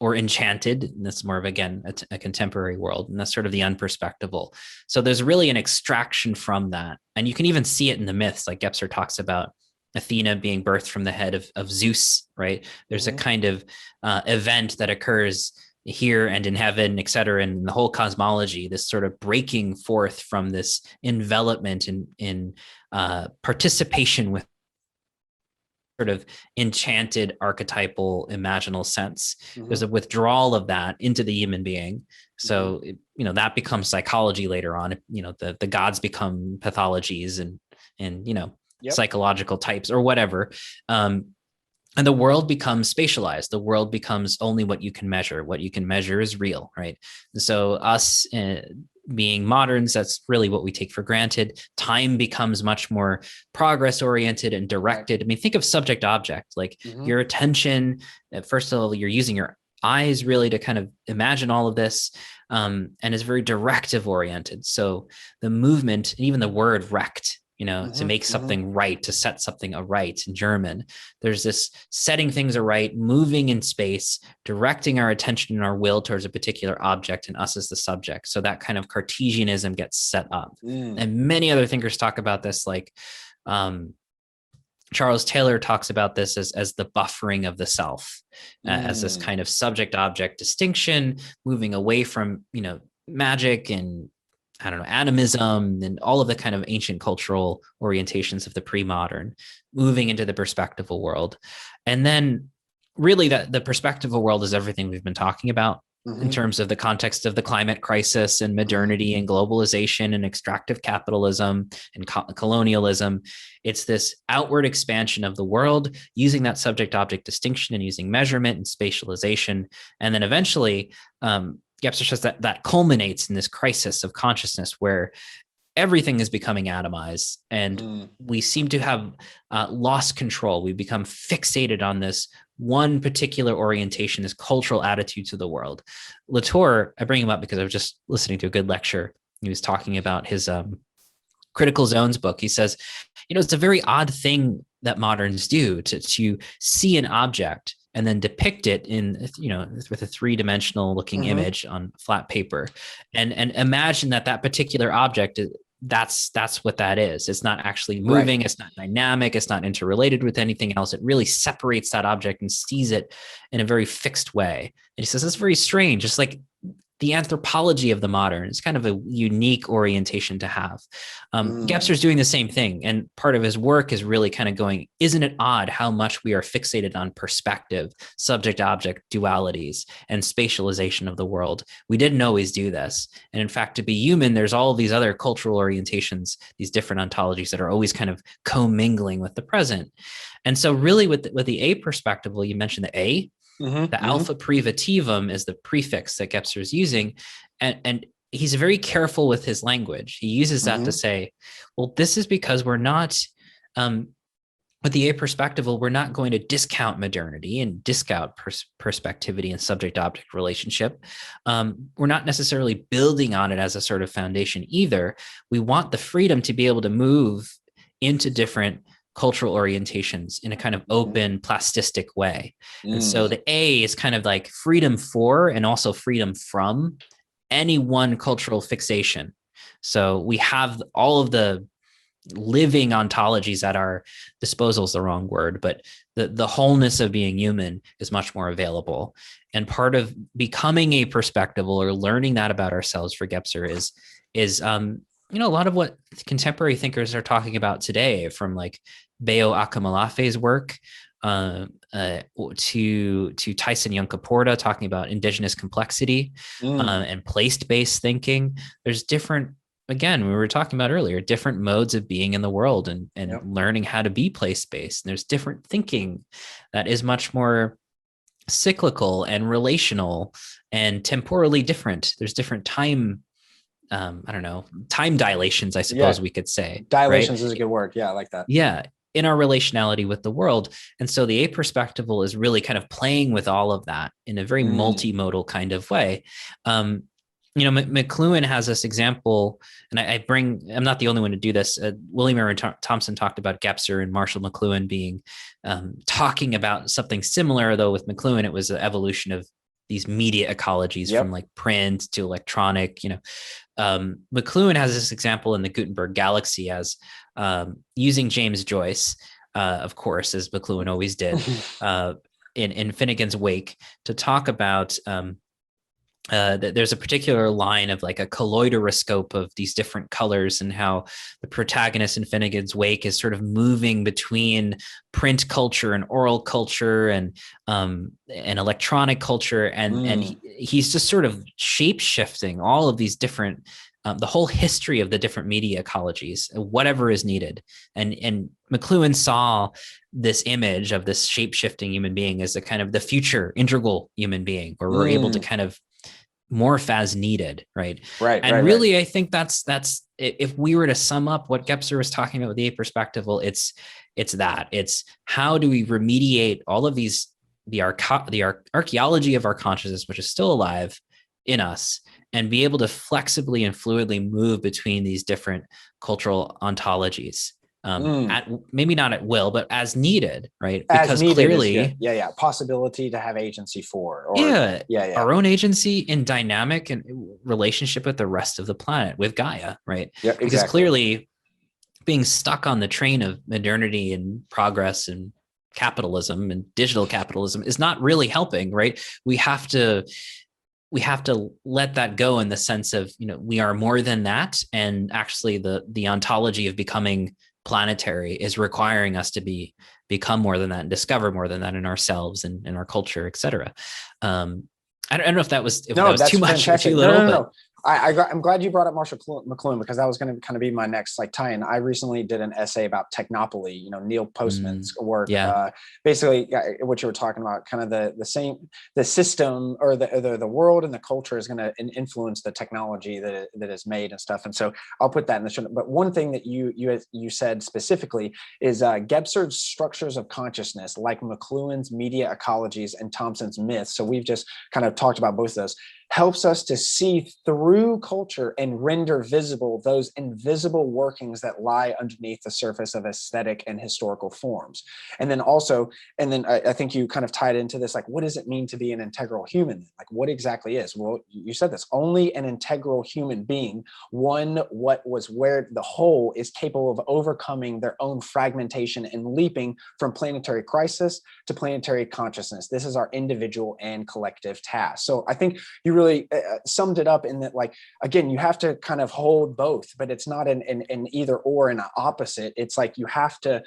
or enchanted. And that's more of, again, a contemporary world. And that's sort of the unperspectival. So there's really an extraction from that. And you can even see it in the myths, like Gebser talks about Athena being birthed from the head of Zeus, right? There's a kind of event that occurs here and in heaven, et cetera, and the whole cosmology, this sort of breaking forth from this envelopment in participation with sort of enchanted, archetypal, imaginal sense. There's a withdrawal of that into the human being. So, that becomes psychology later on. The gods become pathologies and psychological types or whatever. And the world becomes spatialized. The world becomes only what you can measure. What you can measure is real, right? And so us being moderns, that's really what we take for granted. Time becomes much more progress oriented and directed. I mean, think of subject object, like your attention. First of all, you're using your eyes really to kind of imagine all of this, and is very directive oriented. So the movement, even the word rect, to make something right, to set something aright in German. There's this setting things aright, moving in space, directing our attention and our will towards a particular object, and us as the subject. So that kind of Cartesianism gets set up. And many other thinkers talk about this, like Charles Taylor talks about this as the buffering of the self, as this kind of subject-object distinction, moving away from, magic and animism and all of the kind of ancient cultural orientations of the pre-modern, moving into the perspectival world. And then really that the perspectival world is everything we've been talking about in terms of the context of the climate crisis and modernity and globalization and extractive capitalism and colonialism. It's this outward expansion of the world using that subject-object distinction and using measurement and spatialization. And then eventually, Gebser says that culminates in this crisis of consciousness where everything is becoming atomized, and we seem to have lost control. We become fixated on this one particular orientation, this cultural attitude to the world. Latour, I bring him up because I was just listening to a good lecture. He was talking about his Critical Zones book. He says, it's a very odd thing that moderns do to see an object and then depict it in, with a three-dimensional looking image on flat paper, and imagine that particular object, that's what that is. It's not actually moving. Right. It's not dynamic. It's not interrelated with anything else. It really separates that object and sees it in a very fixed way. And he says, that's very strange. It's like the anthropology of the modern. It's kind of a unique orientation to have. Gebser's doing the same thing. And part of his work is really kind of going, isn't it odd how much we are fixated on perspective, subject-object dualities, and spatialization of the world? We didn't always do this. And in fact, to be human, there's all of these other cultural orientations, these different ontologies that are always kind of commingling with the present. And so really with the A perspective, well, you mentioned the A, the alpha privativum is the prefix that Gebser is using. And he's very careful with his language. He uses that to say, well, this is because we're not, with the A perspectival, we're not going to discount modernity and discount perspectivity and subject-object relationship. We're not necessarily building on it as a sort of foundation either. We want the freedom to be able to move into different cultural orientations in a kind of open, plastistic way. And so the A is kind of like freedom for and also freedom from any one cultural fixation. So we have all of the living ontologies at our disposal is the wrong word, but the wholeness of being human is much more available. And part of becoming a perspectival or learning that about ourselves for Gebser is a lot of what contemporary thinkers are talking about today, from like Bayo Akamalafe's work to Tyson Yunkaporta talking about indigenous complexity and place-based thinking. There's different, again, we were talking about earlier, different modes of being in the world and learning how to be place-based. And there's different thinking that is much more cyclical and relational and temporally different. There's different time, time dilations, I suppose we could say. Dilations right? is a good word. Yeah, I like that. Yeah, in our relationality with the world. And so the aperspectival is really kind of playing with all of that in a very multimodal kind of way. McLuhan has this example, and I'm not the only one to do this. William Aaron Thompson talked about Gebser and Marshall McLuhan being talking about something similar, though with McLuhan, it was the evolution of these media ecologies from like print to electronic. McLuhan has this example in the Gutenberg Galaxy as using James Joyce, of course, as McLuhan always did, in Finnegan's Wake, to talk about there's a particular line of like a kaleidoscope of these different colors, and how the protagonist in Finnegan's Wake is sort of moving between print culture and oral culture and electronic culture, and he's just sort of shape shifting all of these different the whole history of the different media ecologies, whatever is needed. And McLuhan saw this image of this shape shifting human being as a kind of the future integral human being, where we're able to kind of morph as needed, right? Really, I think that's if we were to sum up what Gebser was talking about with the aperspectival, it's how do we remediate all of these the archaeology of our consciousness, which is still alive in us, and be able to flexibly and fluidly move between these different cultural ontologies. At maybe not at will, but as needed, right? Because clearly, possibility to have agency for, or our own agency in dynamic and relationship with the rest of the planet, with Gaia, right? Because clearly, being stuck on the train of modernity and progress and capitalism and digital capitalism is not really helping, right? We have to let that go, in the sense of, we are more than that, and actually the ontology of becoming planetary is requiring us to become more than that and discover more than that in ourselves and in our culture, etc. I don't know if that was too much or too little. No. I'm glad you brought up Marshall McLuhan, because that was going to kind of be my next tie-in. I recently did an essay about technopoly, Neil Postman's work. Basically, what you were talking about, kind of the system or the world and the culture is going to influence the technology that is made and stuff. And so I'll put that in the show. But one thing that you said specifically is Gebser's structures of consciousness, like McLuhan's media ecologies and Thompson's myths. So we've just kind of talked about both of those. Helps us to see through culture and render visible those invisible workings that lie underneath the surface of aesthetic and historical forms. And then I think you kind of tied into this, like, what does it mean to be an integral human? Like, what exactly is? Well, you said this, only an integral human being, where the whole is capable of overcoming their own fragmentation and leaping from planetary crisis to planetary consciousness. This is our individual and collective task. So I think you really summed it up in that, like, again, you have to kind of hold both, but it's not an either or and an opposite. It's like you have to,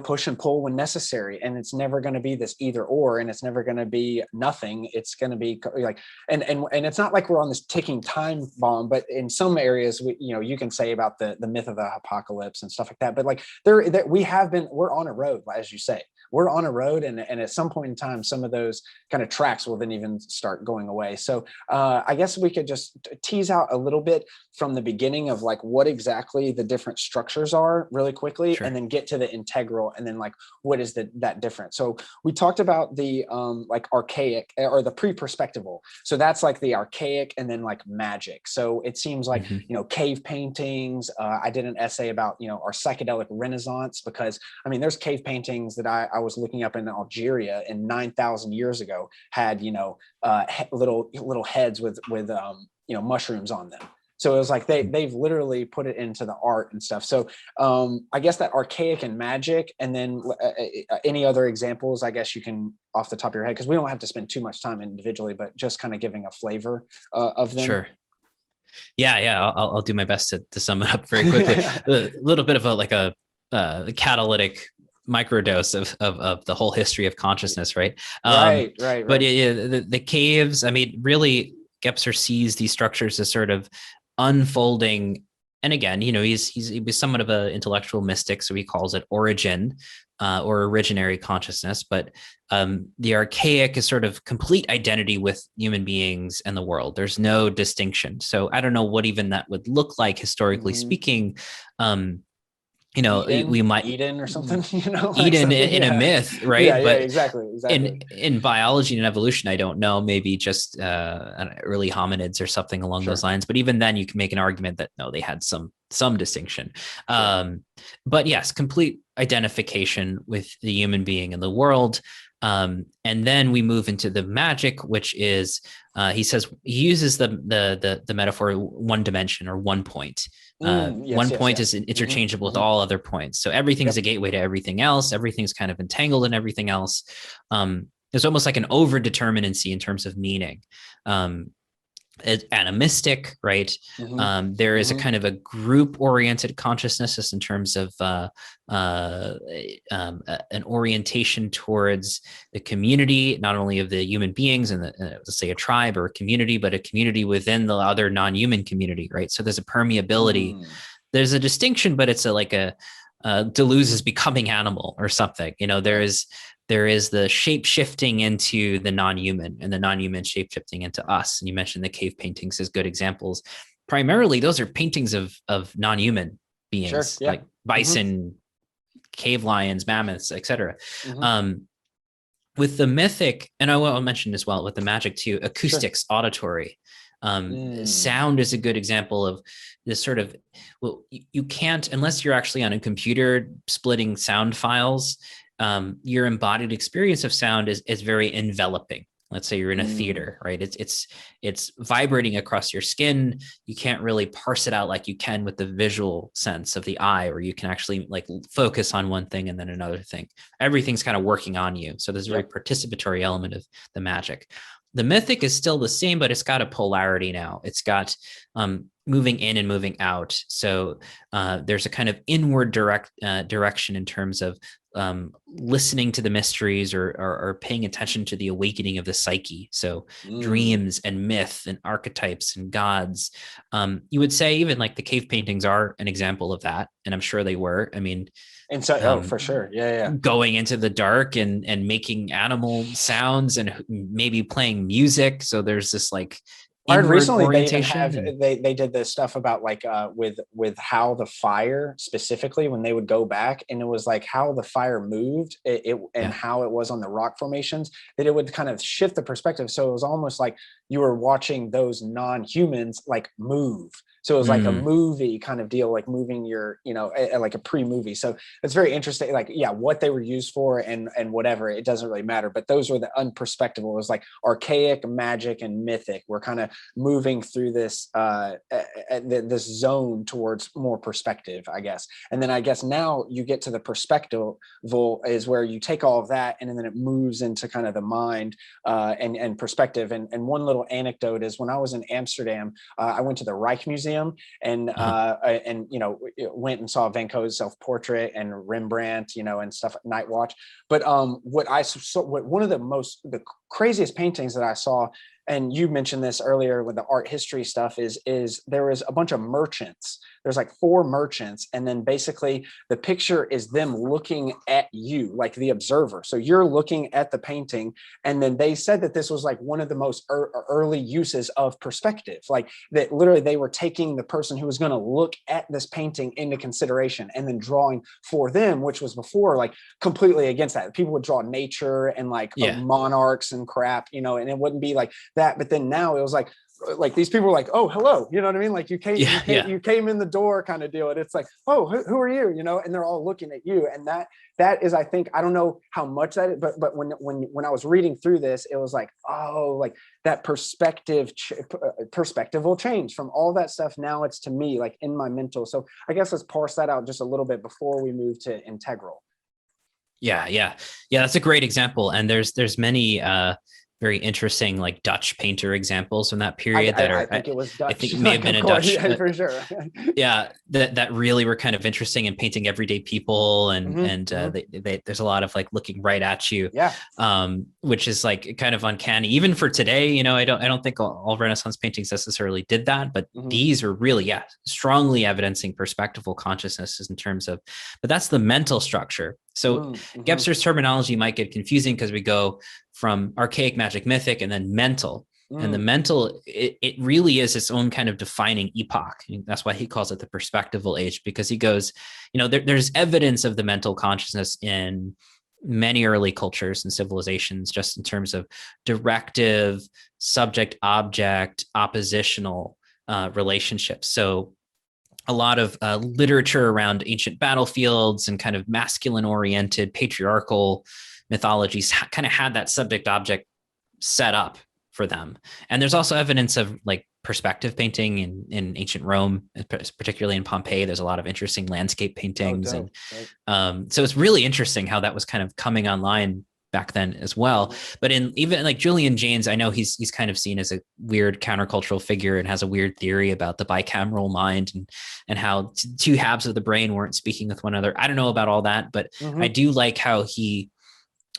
push and pull when necessary, and it's never going to be this either or, and it's never going to be nothing. It's going to be like, and it's not like we're on this ticking time bomb, but in some areas, you can say about the myth of the apocalypse and stuff like that. But like we're on a road, as you say. we're on a road, and at some point in time, some of those kind of tracks will then even start going away. So I guess we could just tease out a little bit from the beginning of like what exactly the different structures are really quickly, Sure. and then get to the integral, and then like what is that different. So we talked about the like archaic or the pre-perspectival. So that's like the archaic, and then like magic. So it seems like, Mhm. cave paintings. I did an essay about, our psychedelic renaissance, because I mean, there's cave paintings that I was looking up in Algeria in 9,000 years ago had, little heads with mushrooms on them. So it was like they've literally put it into the art and stuff. So I guess that archaic and magic, and then any other examples, I guess you can off the top of your head, because we don't have to spend too much time individually, but just kind of giving a flavor of them. Sure. Yeah. I'll do my best to sum it up very quickly. A little bit of a catalytic microdose of the whole history of consciousness, right? Right. But yeah, the caves. I mean, really, Gebser sees these structures as sort of unfolding. And again, he was somewhat of an intellectual mystic, so he calls it origin or originary consciousness. But the archaic is sort of complete identity with human beings and the world. There's no distinction. So I don't know what even that would look like historically speaking. We might Eden or something, like Eden something, in a myth, right? Yeah, But exactly. in biology and evolution, I don't know, maybe just early hominids or something along those lines. But even then, you can make an argument that no, they had some distinction. But yes, complete identification with the human being and the world. And then we move into the magic, which is he uses the metaphor one dimension or one point. One point is interchangeable with all other points. So everything's a gateway to everything else. Everything's kind of entangled in everything else. There's almost like an over-determinacy in terms of meaning. Animistic, right? There is a kind of a group-oriented consciousness, just in terms of an orientation towards the community, not only of the human beings and let's say a tribe or a community, but a community within the other non-human community, right? So there's a permeability. There's a distinction, but it's like Deleuze is becoming animal or something. There is the shape shifting into the non-human, and the non-human shape shifting into us. And you mentioned the cave paintings as good examples. Primarily, those are paintings of non-human beings, like bison, cave lions, mammoths, etc. With the mythic, and I will mention as well with the magic too, acoustics, auditory. Sound is a good example of this sort of, well, you can't, unless you're actually on a computer splitting sound files, your embodied experience of sound is very enveloping. Let's say you're in a theater, right? It's vibrating across your skin. You can't really parse it out like you can with the visual sense of the eye, or you can actually like focus on one thing and then another thing. Everything's kind of working on you. So there's a very participatory element of the magic. The mythic is still the same, but it's got a polarity now. It's got moving in and moving out. So there's a kind of inward direction in terms of listening to the mysteries or paying attention to the awakening of the psyche. So dreams and myth and archetypes and gods. You would say even like the cave paintings are an example of that. And I'm sure they were. I mean, and so, for sure. Yeah. Going into the dark and making animal sounds and maybe playing music. So there's this like I heard recently orientation. they did this stuff about like with how the fire specifically, when they would go back, and it was like how the fire moved and how it was on the rock formations, that it would kind of shift the perspective. So it was almost like you were watching those non-humans like move. So it was like a movie kind of deal, like moving your, like a pre-movie. So it's very interesting, like, what they were used for and whatever, it doesn't really matter. But those were the unperspectable. It was like archaic, magic, and mythic. We're kind of moving through this this zone towards more perspective, I guess. And then I guess now you get to the perspectival is where you take all of that and then it moves into kind of the mind and perspective. And one little anecdote is when I was in Amsterdam, I went to the Reich Museum and went and saw Van Gogh's self-portrait and Rembrandt, and stuff, Night Watch. But what one of the craziest paintings that I saw, and you mentioned this earlier with the art history stuff, is there was a bunch of merchants. There's like 4 merchants, and then basically the picture is them looking at you, like the observer. So you're looking at the painting, and then they said that this was like one of the most early uses of perspective, like that literally they were taking the person who was going to look at this painting into consideration and then drawing for them, which was before like completely against that. People would draw nature and like monarchs and crap, you know, and it wouldn't be like that. But then now it was like these people were like, oh, hello, you know what I mean? Like you came in the door kind of deal. And it's like, oh, who are you? You know, and they're all looking at you. And that is, I think, I don't know how much that is, but when I was reading through this, it was like, oh, like that perspective will change from all that stuff. Now it's to me, like in my mental. So I guess let's parse that out just a little bit before we move to integral. Yeah. That's a great example. And there's many, very interesting like Dutch painter examples from that period I think it was Dutch. I think it may have been a Dutch, for sure. that really were kind of interesting in painting everyday people, and there's a lot of like looking right at you, which is like kind of uncanny even for today. You know, I don't think all Renaissance paintings necessarily did that, but these are really strongly evidencing perspectival consciousnesses in terms of, but that's the mental structure. So Gebser's terminology might get confusing because we go from archaic, magic, mythic, and then mental. And the mental, it really is its own kind of defining epoch. And that's why he calls it the perspectival age, because he goes, you know, there's evidence of the mental consciousness in many early cultures and civilizations, just in terms of directive, subject, object, oppositional relationships. So a lot of literature around ancient battlefields and kind of masculine oriented patriarchal mythologies kind of had that subject object set up for them. And there's also evidence of like perspective painting in ancient Rome, particularly in Pompeii. There's a lot of interesting landscape paintings. So it's really interesting how that was kind of coming online back then as well. But in even like Julian Jaynes, I know he's kind of seen as a weird countercultural figure and has a weird theory about the bicameral mind and how 2 halves of the brain weren't speaking with one another. I don't know about all that, but I do like how he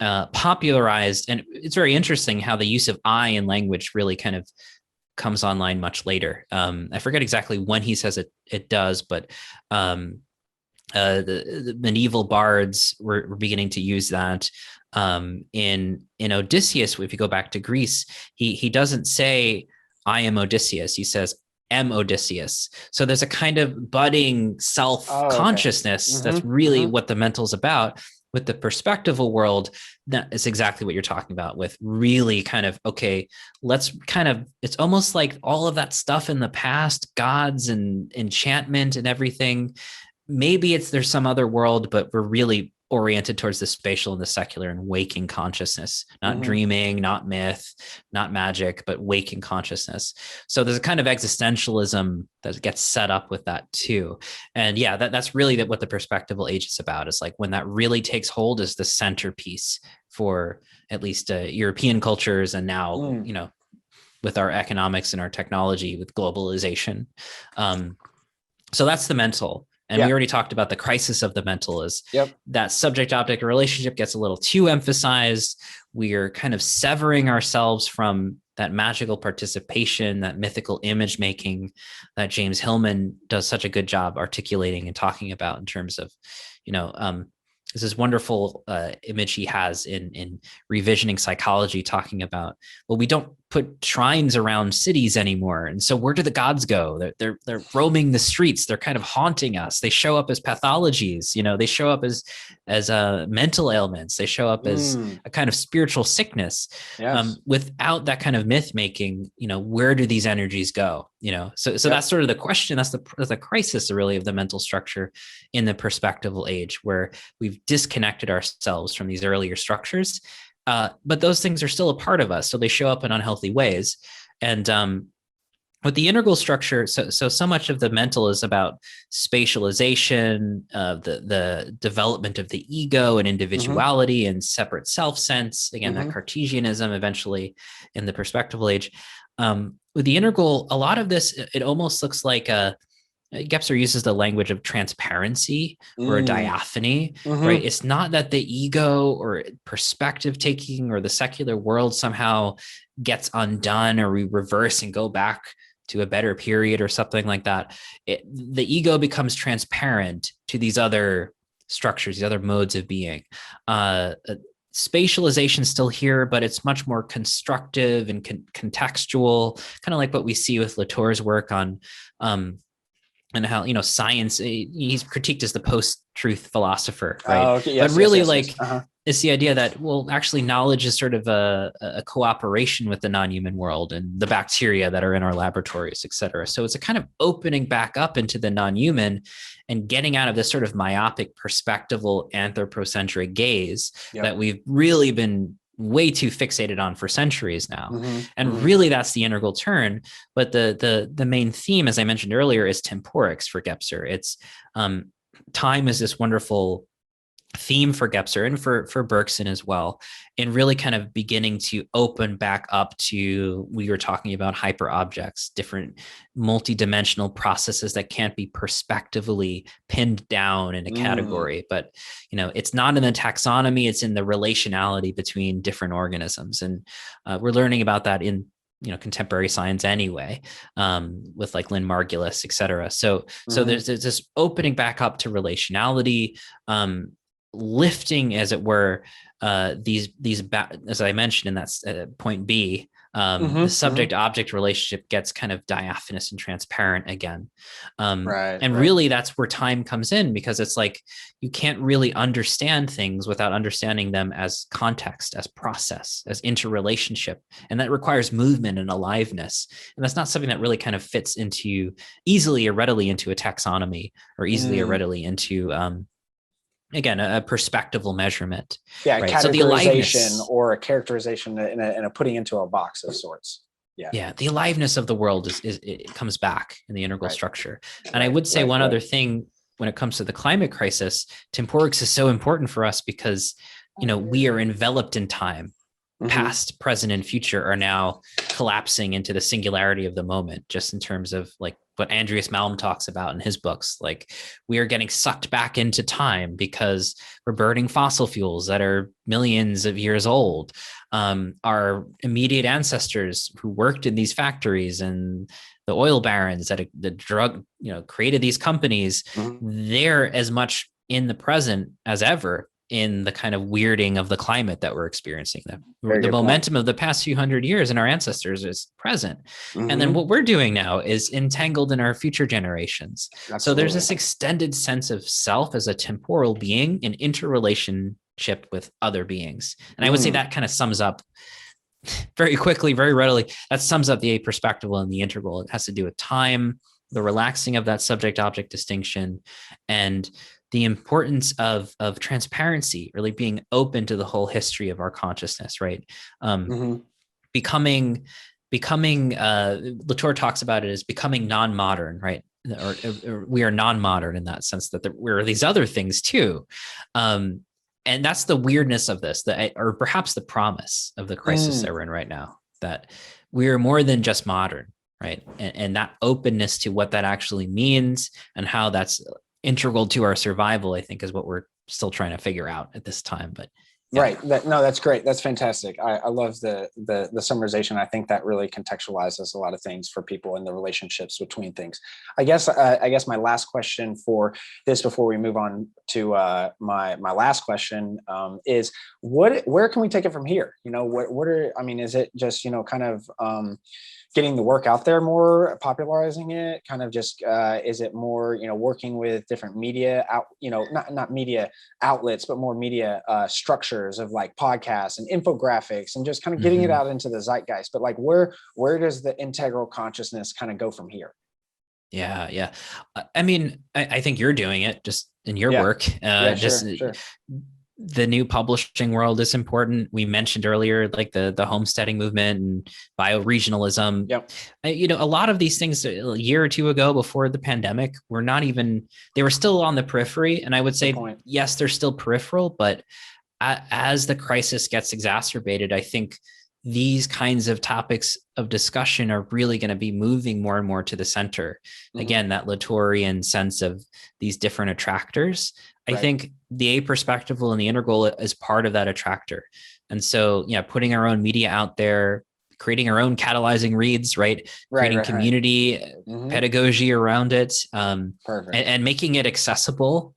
popularized, and it's very interesting how the use of I in language really kind of comes online much later. I forget exactly when he says it does, but the medieval bards were beginning to use that. In Odysseus, if you go back to Greece, he doesn't say I am Odysseus. He says am Odysseus. So there's a kind of budding self-consciousness that's really what the mental is about. With the perspectival world, that is exactly what you're talking about, with really kind of, okay, let's kind of, it's almost like all of that stuff in the past, gods and enchantment and everything. Maybe there's some other world, but we're really oriented towards the spatial and the secular and waking consciousness, not dreaming, not myth, not magic, but waking consciousness. So there's a kind of existentialism that gets set up with that too. And that's really what the perspectival age is about, is like when that really takes hold is the centerpiece for at least European cultures. And now, you know, with our economics and our technology, with globalization. So that's the mental. And we already talked about the crisis of the mental is that subject-object relationship gets a little too emphasized. We are kind of severing ourselves from that magical participation, that mythical image making that James Hillman does such a good job articulating and talking about in terms of, you know, there's this wonderful image he has in revisioning psychology, talking about, well, we don't put shrines around cities anymore. And so where do the gods go? They're roaming the streets. They're kind of haunting us. They show up as pathologies, you know, they show up as mental ailments. They show up as a kind of spiritual sickness. Without that kind of myth making, you know, where do these energies go? You know, so that's sort of the question. That's the crisis really of the mental structure in the perspectival age, where we've disconnected ourselves from these earlier structures. But those things are still a part of us. So they show up in unhealthy ways. And with the integral structure, so much of the mental is about spatialization, the development of the ego and individuality and separate self-sense. Again, that Cartesianism eventually in the perspectival age. With the integral, a lot of this, it almost looks like Gebser uses the language of transparency or a diaphany, right? It's not that the ego or perspective taking or the secular world somehow gets undone or we reverse and go back to a better period or something like that. The ego becomes transparent to these other structures, these other modes of being. Spatialization is still here, but it's much more constructive and contextual, kind of like what we see with Latour's work on and how, science, he's critiqued as the post-truth philosopher, right? Okay. Yes, but really, yes. it's the idea that, well, actually knowledge is sort of a cooperation with the non-human world and the bacteria that are in our laboratories, et cetera. So it's a kind of opening back up into the non-human and getting out of this sort of myopic perspectival anthropocentric gaze that we've really been way too fixated on for centuries now. And really that's the integral turn. But the main theme, as I mentioned earlier, is temporics for Gebser. It's time is this wonderful theme for Gebser and for Bergson as well, in really kind of beginning to open back up to, we were talking about hyperobjects, different multidimensional processes that can't be perspectively pinned down in a category, but it's not in the taxonomy, it's in the relationality between different organisms. And we're learning about that in contemporary science anyway, with like Lynn Margulis, et cetera. So there's this opening back up to relationality, lifting, as it were, these as I mentioned in that point B, the subject-object relationship gets kind of diaphanous and transparent again. Really that's where time comes in, because it's like you can't really understand things without understanding them as context, as process, as interrelationship. And that requires movement and aliveness. And that's not something that really kind of fits into easily or readily into a taxonomy, or easily or readily into again, a perspectival measurement. Yeah, right? Categorization or a characterization and a putting into a box of sorts. Yeah, the aliveness of the world it comes back in the integral structure. And I would say one other thing when it comes to the climate crisis, temporics is so important for us because, we are enveloped in time. Past, present, and future are now collapsing into the singularity of the moment, just in terms of like what Andreas Malm talks about in his books. Like, we are getting sucked back into time because we're burning fossil fuels that are millions of years old. Our immediate ancestors who worked in these factories and the oil barons that the drug, created these companies, they're as much in the present as ever in the kind of weirding of the climate that we're experiencing. The momentum of the past few hundred years in our ancestors is present. And then what we're doing now is entangled in our future generations. Absolutely. So there's this extended sense of self as a temporal being in interrelationship with other beings. And I would say that kind of sums up very quickly, very readily, that sums up the aperspectival and the integral. It has to do with time, the relaxing of that subject-object distinction, and the importance of transparency, really being open to the whole history of our consciousness, right? Becoming, Latour talks about it as becoming non-modern, right? Or we are non-modern in that sense, that we're these other things too. And that's the weirdness of this, or perhaps the promise of the crisis that we're in right now, that we are more than just modern, right? And that openness to what that actually means and how that's integral to our survival, I think, is what we're still trying to figure out at this time. But yeah. Right. That's great. That's fantastic. I love the summarization. I think that really contextualizes a lot of things for people in the relationships between things. I guess my last question for this, before we move on to my last question, is where can we take it from here? Is it just, kind of getting the work out there more, popularizing it, kind of just, is it more, working with different media not media outlets, but more media structures of like podcasts and infographics and just kind of getting it out into the zeitgeist? But like, where does the integral consciousness kind of go from here? Yeah. I think you're doing it just in your work. Sure. The new publishing world is important. We mentioned earlier, like the homesteading movement and bioregionalism. Yep. A lot of these things a year or two ago, before the pandemic, they were still on the periphery. And I would say, yes, they're still peripheral, but as the crisis gets exacerbated, I think these kinds of topics of discussion are really going to be moving more and more to the center. Again, that Latourian sense of these different attractors. I think the aperspectival and the integral is part of that attractor. And so, yeah, putting our own media out there, creating our own catalyzing reads, creating community pedagogy around it, and making it accessible,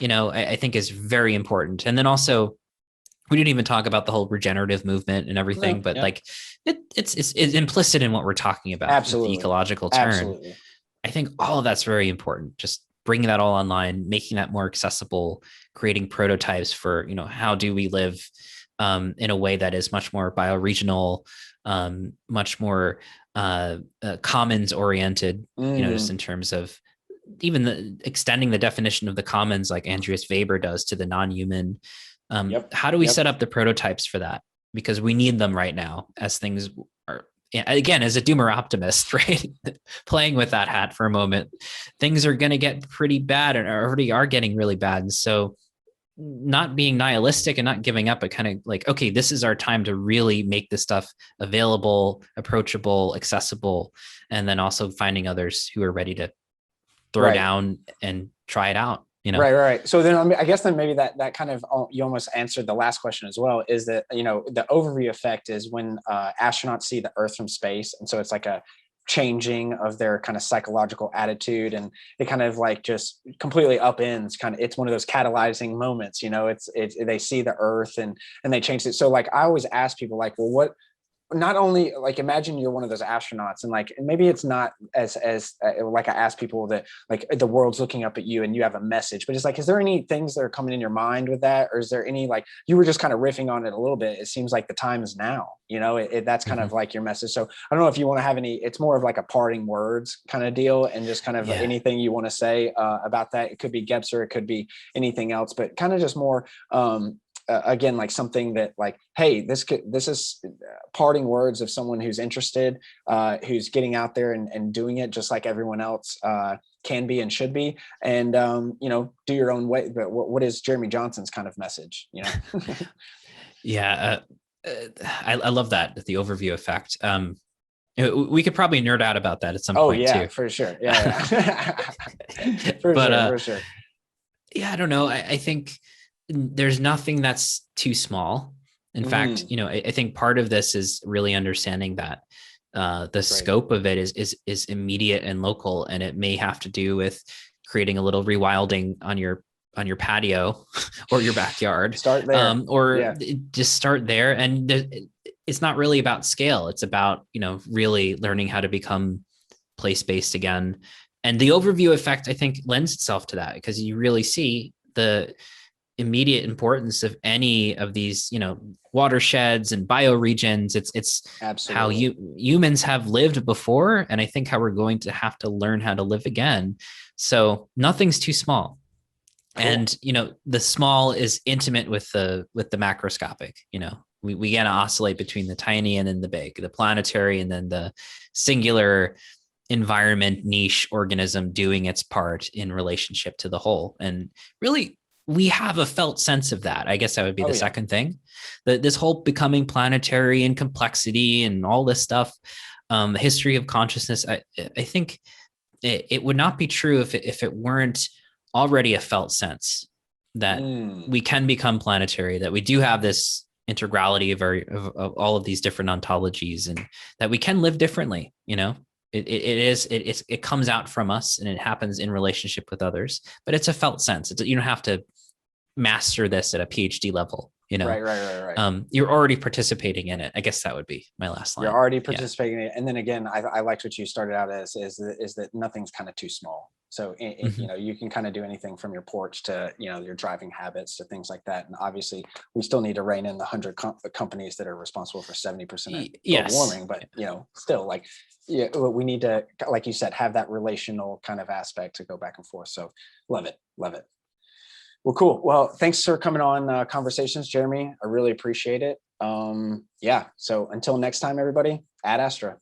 I think is very important. And then also, we didn't even talk about the whole regenerative movement and everything, but like it's implicit in what we're talking about. Absolutely. The ecological turn. Absolutely. I think all of that's very important. Just bringing that all online, making that more accessible, creating prototypes for, how do we live in a way that is much more bioregional, much more commons oriented, just in terms of even extending the definition of the commons, like Andreas Weber does, to the non-human. How do we set up the prototypes for that? Because we need them right now as things are, again, as a doomer optimist, right? Playing with that hat for a moment, things are going to get pretty bad and already are getting really bad. And so not being nihilistic and not giving up, but kind of like, okay, this is our time to really make this stuff available, approachable, accessible, and then also finding others who are ready to throw down and try it out. Right. So then I guess then maybe that kind of, you almost answered the last question as well, is that, the overview effect is when astronauts see the Earth from space. And so it's like a changing of their kind of psychological attitude, and it kind of like just completely upends it's one of those catalyzing moments, it's they see the Earth and they change it. So like, I always ask people like, well, what, not only like, imagine you're one of those astronauts and like, maybe it's not as like I ask people that like the world's looking up at you and you have a message, but it's like, is there any things that are coming in your mind with that? Or is there any, like, you were just kind of riffing on it a little bit. It seems like the time is now, that's kind of like your message. So I don't know if you want to have any, it's more of like a parting words kind of deal, and just kind of anything you want to say about that. It could be Gebser, it could be anything else, but kind of just more, again, like something that like, hey, this is parting words of someone who's interested, who's getting out there and doing it just like everyone else can be and should be, and do your own way. But what is Jeremy Johnson's kind of message? I love that, the overview effect. We could probably nerd out about that at some point too. For sure. For sure. Yeah, I don't know. I think there's nothing that's too small. In fact, I think part of this is really understanding that the scope of it is immediate and local, and it may have to do with creating a little rewilding on your patio or your backyard. Start there, just start there. And it's not really about scale. It's about really learning how to become place-based again. And the overview effect, I think, lends itself to that, because you really see the immediate importance of any of these, watersheds and bioregions. It's absolutely how humans have lived before, and I think how we're going to have to learn how to live again. So nothing's too small. Cool. And the small is intimate with the macroscopic. We gotta oscillate between the tiny and then the big, the planetary and then the singular environment niche organism doing its part in relationship to the whole. And really, we have a felt sense of that. I guess that would be the second thing. This whole becoming planetary and complexity and all this stuff, the history of consciousness. I think it would not be true if it weren't already a felt sense that we can become planetary, that we do have this integrality of all of these different ontologies, and that we can live differently. It comes out from us, and it happens in relationship with others, but it's a felt sense. You don't have to master this at a PhD level, Right. You're already participating in it. I guess that would be my last line. You're already participating in it. And then again, I liked what you started out as, is that nothing's kind of too small. So, you can kind of do anything from your porch to, your driving habits to things like that. And obviously we still need to rein in the 100 companies that are responsible for 70% of global warming, but still like, we need to, like you said, have that relational kind of aspect to go back and forth. So love it. Well, cool. Well, thanks for coming on Conversations, Jeremy. I really appreciate it. So until next time, everybody, ad Astra.